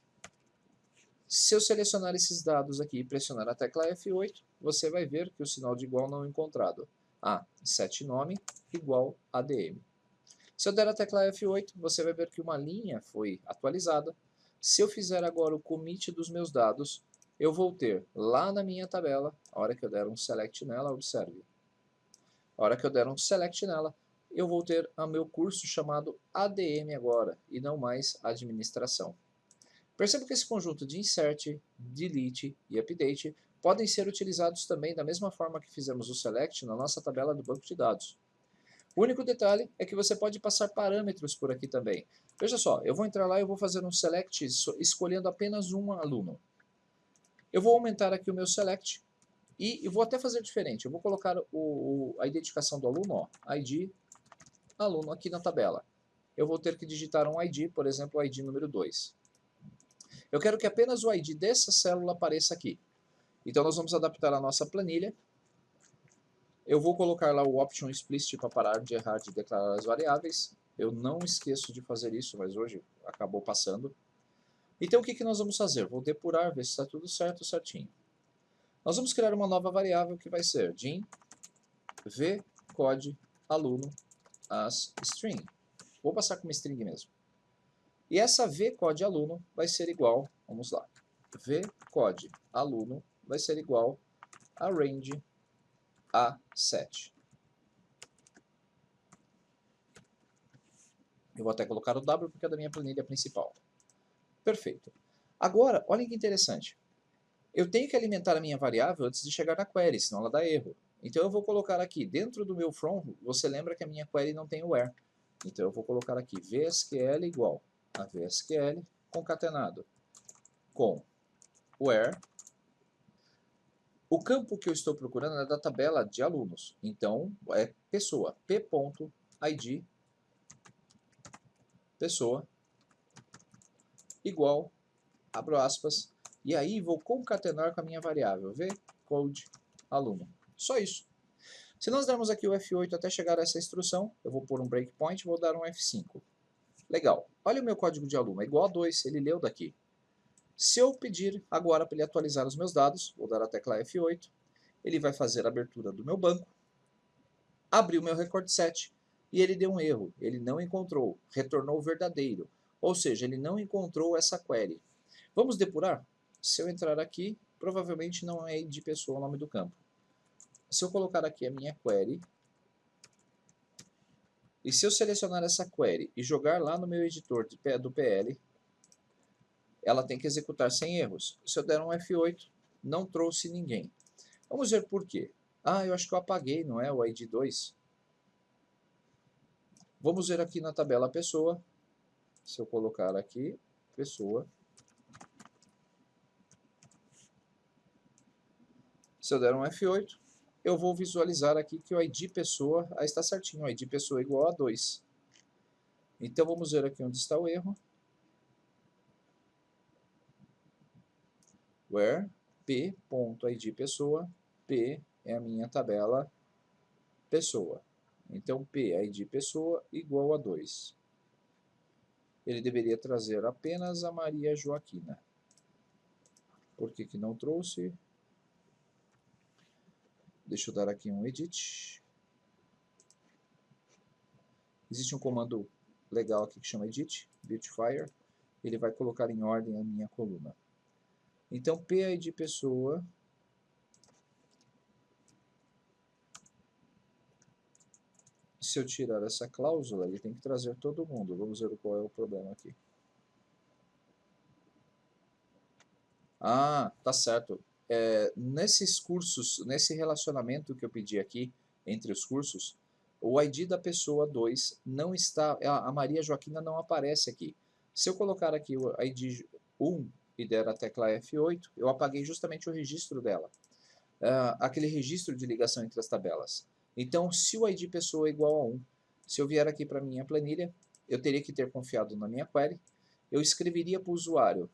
Se eu selecionar esses dados aqui e pressionar a tecla F8, você vai ver que o sinal de igual não é encontrado. set nome igual ADM. Se eu der a tecla F8, você vai ver que uma linha foi atualizada. Se eu fizer agora o commit dos meus dados, eu vou ter lá na minha tabela, a hora que eu der um select nela, observe. A hora que eu der um select nela, eu vou ter o meu curso chamado ADM agora, e não mais administração. Perceba que esse conjunto de insert, delete e update podem ser utilizados também da mesma forma que fizemos o select na nossa tabela do banco de dados. O único detalhe é que você pode passar parâmetros por aqui também. Veja só, eu vou entrar lá e eu vou fazer um select escolhendo apenas um aluno. Eu vou aumentar aqui o meu select e eu vou até fazer diferente. Eu vou colocar a identificação do aluno, ó, ID, aluno aqui na tabela. Eu vou ter que digitar um ID, por exemplo, o ID número 2. Eu quero que apenas o ID dessa célula apareça aqui. Então nós vamos adaptar a nossa planilha. Eu vou colocar lá o option explicit para parar de errar de declarar as variáveis. Eu não esqueço de fazer isso, mas hoje acabou passando. Então o que nós vamos fazer? Vou depurar, ver se está tudo certo, certinho. Nós vamos criar uma nova variável que vai ser din vcode aluno as string. Vou passar como string mesmo. E essa vcode aluno vai ser igual, vamos lá, vcode aluno vai ser igual a range A7. Eu vou até colocar o W porque é da minha planilha principal. Perfeito. Agora, olha que interessante. Eu tenho que alimentar a minha variável antes de chegar na query, senão ela dá erro. Então eu vou colocar aqui, dentro do meu from, você lembra que a minha query não tem o where. Então eu vou colocar aqui VSQL igual a VSQL concatenado com where. O campo que eu estou procurando é da tabela de alunos. Então é pessoa, p.id pessoa igual, abro aspas, e aí vou concatenar com a minha variável vcode aluno. Só isso. Se nós dermos aqui o F8 até chegar a essa instrução, eu vou pôr um breakpoint e vou dar um F5. Legal. Olha o meu código de aluno, é igual a 2, ele leu daqui. Se eu pedir agora para ele atualizar os meus dados, vou dar a tecla F8, ele vai fazer a abertura do meu banco, abrir o meu record set e ele deu um erro, ele não encontrou, retornou verdadeiro, ou seja, ele não encontrou essa query. Vamos depurar? Se eu entrar aqui, provavelmente não é de pessoa o nome do campo. Se eu colocar aqui a minha query, e se eu selecionar essa query e jogar lá no meu editor do PL, ela tem que executar sem erros. Se eu der um F8, não trouxe ninguém. Vamos ver por quê. Ah, eu acho que eu apaguei, não é? O ID 2. Vamos ver aqui na tabela pessoa. Se eu colocar aqui, pessoa. Se eu der um F8, eu vou visualizar aqui que o ID pessoa está certinho. O ID pessoa é igual a 2. Então vamos ver aqui onde está o erro. Where p.id pessoa, p é a minha tabela pessoa. Então p id pessoa igual a 2. Ele deveria trazer apenas a Maria Joaquina. Por que que não trouxe? Deixa eu dar aqui um edit. Existe um comando legal aqui que chama edit, beautifier. Ele vai colocar em ordem a minha coluna. Então PID pessoa se eu tirar essa cláusula, ele tem que trazer todo mundo. Vamos ver qual é o problema aqui. Ah, tá certo. Nesses cursos, nesse relacionamento que eu pedi aqui, entre os cursos, o ID da pessoa 2 não está, a Maria Joaquina não aparece aqui. Se eu colocar aqui o ID 1 e der a tecla F8, eu apaguei justamente o registro dela. Aquele registro de ligação entre as tabelas. Então, se o ID pessoa é igual a 1, se eu vier aqui para a minha planilha, eu teria que ter confiado na minha query, eu escreveria para o usuário,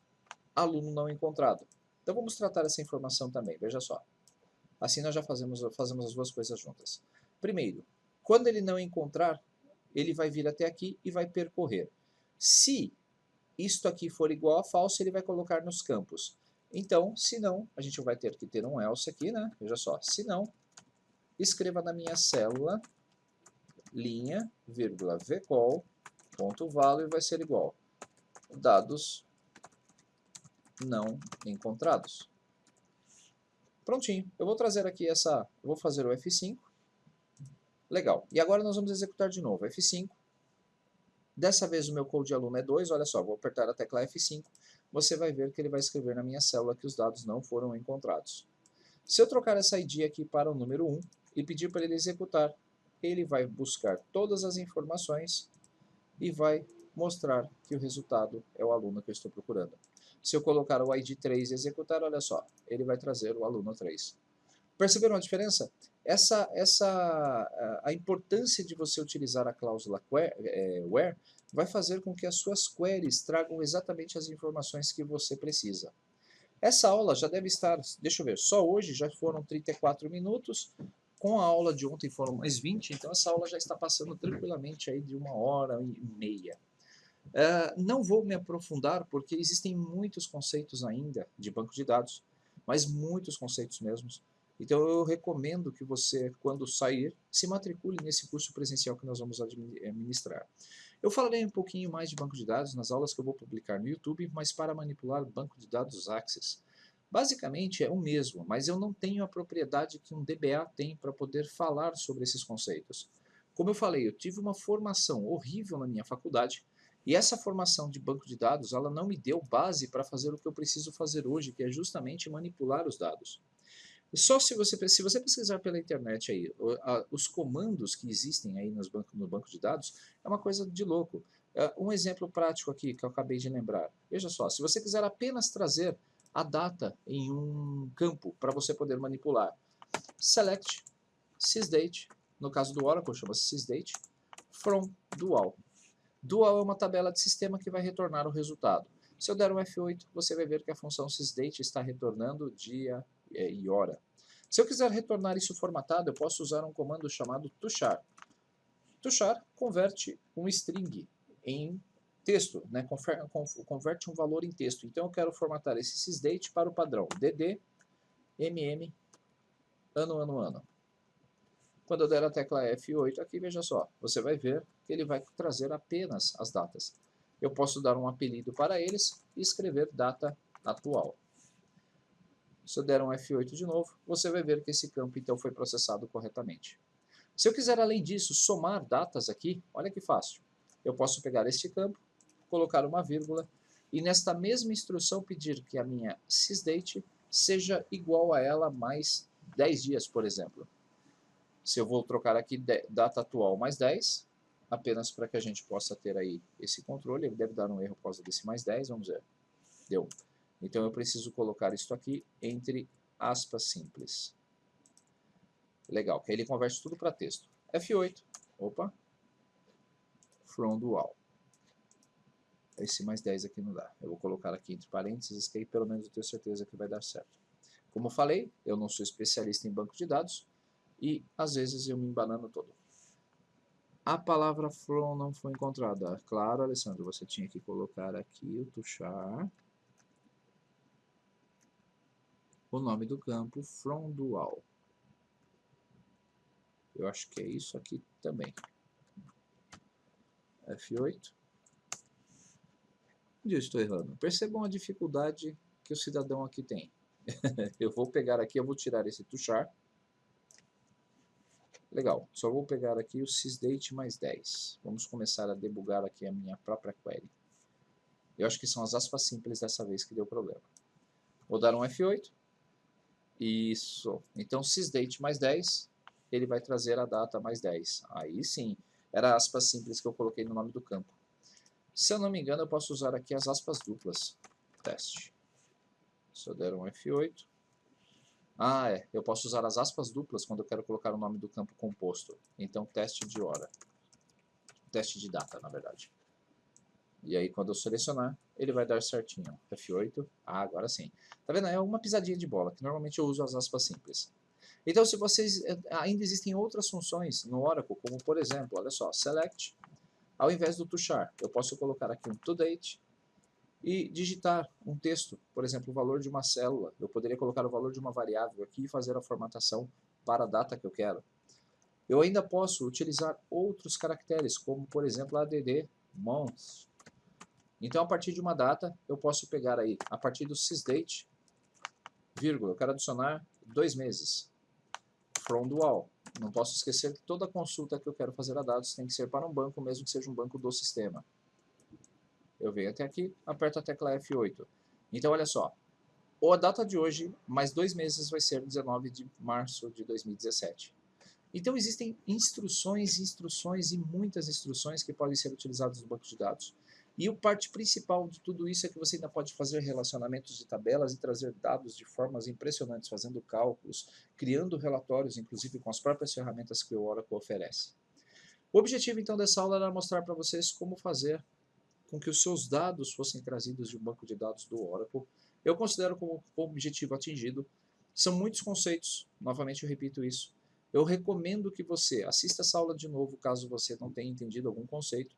aluno não encontrado. Então vamos tratar essa informação também, veja só. Assim nós já fazemos as duas coisas juntas. Primeiro, quando ele não encontrar, ele vai vir até aqui e vai percorrer. Se isto aqui for igual a falso, ele vai colocar nos campos. Então, se não, a gente vai ter que ter um else aqui, né? Veja só, se não, escreva na minha célula, linha, vírgula, vcol, ponto value vai ser igual. Dados não encontrados. Prontinho. Eu vou trazer aqui eu vou fazer o F5. Legal. E agora nós vamos executar de novo. F5. Dessa vez o meu code aluno é 2. Olha só, vou apertar a tecla F5. Você vai ver que ele vai escrever na minha célula que os dados não foram encontrados. Se eu trocar essa ID aqui para o número 1 e pedir para ele executar, ele vai buscar todas as informações e vai mostrar que o resultado é o aluno que eu estou procurando. Se eu colocar o ID 3 e executar, olha só, ele vai trazer o aluno 3. Perceberam a diferença? A importância de você utilizar a cláusula where vai fazer com que as suas queries tragam exatamente as informações que você precisa. Essa aula já deve estar, deixa eu ver, só hoje já foram 34 minutos, com a aula de ontem foram mais 20, então essa aula já está passando tranquilamente aí de 1h30. Não vou me aprofundar, porque existem muitos conceitos ainda de banco de dados, mas muitos conceitos mesmos. Então eu recomendo que você, quando sair, se matricule nesse curso presencial que nós vamos administrar. Eu falarei um pouquinho mais de banco de dados nas aulas que eu vou publicar no YouTube, mas para manipular banco de dados Access. Basicamente é o mesmo, mas eu não tenho a propriedade que um DBA tem para poder falar sobre esses conceitos. Como eu falei, eu tive uma formação horrível na minha faculdade, e essa formação de banco de dados, ela não me deu base para fazer o que eu preciso fazer hoje, que é justamente manipular os dados. Só se você pesquisar pela internet aí, os comandos que existem aí no banco de dados, é uma coisa de louco. Um exemplo prático aqui que eu acabei de lembrar. Veja só, se você quiser apenas trazer a data em um campo para você poder manipular, select sysdate, no caso do Oracle chama-se sysdate, from dual. Dual é uma tabela de sistema que vai retornar o resultado. Se eu der um F8, você vai ver que a função sysdate está retornando dia e hora. Se eu quiser retornar isso formatado, eu posso usar um comando chamado tuchar. Tuchar converte um string em texto, né? Converte um valor em texto. Então eu quero formatar esse sysdate para o padrão dd, mm, ano. Quando eu der a tecla F8 aqui, veja só, você vai ver que ele vai trazer apenas as datas. Eu posso dar um apelido para eles e escrever data atual. Se eu der um F8 de novo, você vai ver que esse campo então foi processado corretamente. Se eu quiser, além disso, somar datas aqui, olha que fácil. Eu posso pegar este campo, colocar uma vírgula, e nesta mesma instrução pedir que a minha sysdate seja igual a ela mais 10 dias, por exemplo. Se eu vou trocar aqui data atual mais 10, apenas para que a gente possa ter aí esse controle, ele deve dar um erro por causa desse mais 10, vamos ver. Deu. Então eu preciso colocar isto aqui entre aspas simples. Legal, que aí ele converte tudo para texto. F8, opa, from dual. Esse mais 10 aqui não dá. Eu vou colocar aqui entre parênteses, que aí pelo menos eu tenho certeza que vai dar certo. Como eu falei, eu não sou especialista em banco de dados, e às vezes eu me embanano todo. A palavra from não foi encontrada. Claro, Alessandro, você tinha que colocar aqui o tuchar, o nome do campo, from dual. Eu acho que é isso aqui também. F8. Onde eu estou errando? Percebam a dificuldade que o cidadão aqui tem. Eu vou pegar aqui, eu vou tirar esse tuchar. Legal, só vou pegar aqui o sysdate mais 10. Vamos começar a debugar aqui a minha própria query. Eu acho que são as aspas simples dessa vez que deu problema. Vou dar um F8. Isso. Então, sysdate mais 10, ele vai trazer a data mais 10. Aí sim, era aspas simples que eu coloquei no nome do campo. Se eu não me engano, eu posso usar aqui as aspas duplas. Teste. Se eu der um F8. Eu posso usar as aspas duplas quando eu quero colocar o nome do campo composto. Então, teste de hora. Teste de data, na verdade. E aí, quando eu selecionar, ele vai dar certinho. F8. Agora sim. Tá vendo? É uma pisadinha de bola, que normalmente eu uso as aspas simples. Então, se vocês... Ainda existem outras funções no Oracle, como por exemplo, olha só, select. Ao invés do tuchar, eu posso colocar aqui um toDate e digitar um texto, por exemplo, o valor de uma célula. Eu poderia colocar o valor de uma variável aqui e fazer a formatação para a data que eu quero. Eu ainda posso utilizar outros caracteres, como por exemplo add month. Então, a partir de uma data, eu posso pegar aí, a partir do sysdate, vírgula, eu quero adicionar 2 meses. From dual. Não posso esquecer que toda consulta que eu quero fazer a dados tem que ser para um banco, mesmo que seja um banco do sistema. Eu venho até aqui, aperto a tecla F8. Então, olha só. A data de hoje, mais 2 meses, vai ser 19 de março de 2017. Então, existem instruções e muitas instruções que podem ser utilizadas no banco de dados. E a parte principal de tudo isso é que você ainda pode fazer relacionamentos de tabelas e trazer dados de formas impressionantes, fazendo cálculos, criando relatórios, inclusive com as próprias ferramentas que o Oracle oferece. O objetivo, então, dessa aula era mostrar para vocês como fazer com que os seus dados fossem trazidos de um banco de dados do Oracle. Eu considero como objetivo atingido. São muitos conceitos, novamente eu repito isso. Eu recomendo que você assista essa aula de novo, caso você não tenha entendido algum conceito.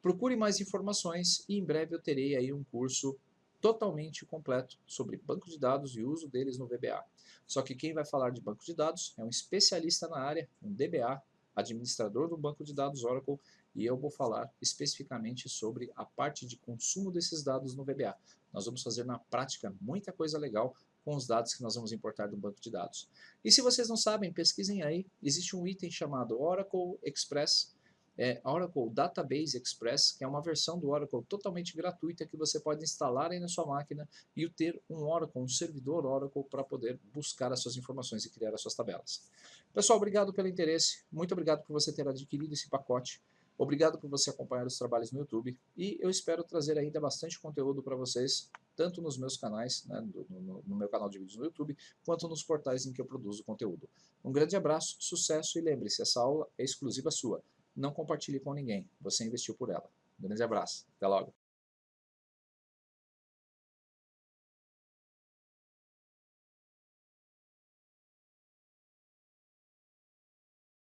Procure mais informações e em breve eu terei aí um curso totalmente completo sobre banco de dados e uso deles no VBA. Só que quem vai falar de banco de dados é um especialista na área, um DBA, administrador do banco de dados Oracle, e eu vou falar especificamente sobre a parte de consumo desses dados no VBA. Nós vamos fazer na prática muita coisa legal com os dados que nós vamos importar do banco de dados. E se vocês não sabem, pesquisem aí, existe um item chamado Oracle Express, Oracle Database Express, que é uma versão do Oracle totalmente gratuita que você pode instalar aí na sua máquina e ter um Oracle, um servidor Oracle para poder buscar as suas informações e criar as suas tabelas. Pessoal, obrigado pelo interesse, muito obrigado por você ter adquirido esse pacote, obrigado por você acompanhar os trabalhos no YouTube e eu espero trazer ainda bastante conteúdo para vocês, tanto nos meus canais, né, no meu canal de vídeos no YouTube, quanto nos portais em que eu produzo conteúdo. Um grande abraço, sucesso e lembre-se, essa aula é exclusiva sua. Não compartilhe com ninguém, você investiu por ela. Um grande abraço, até logo.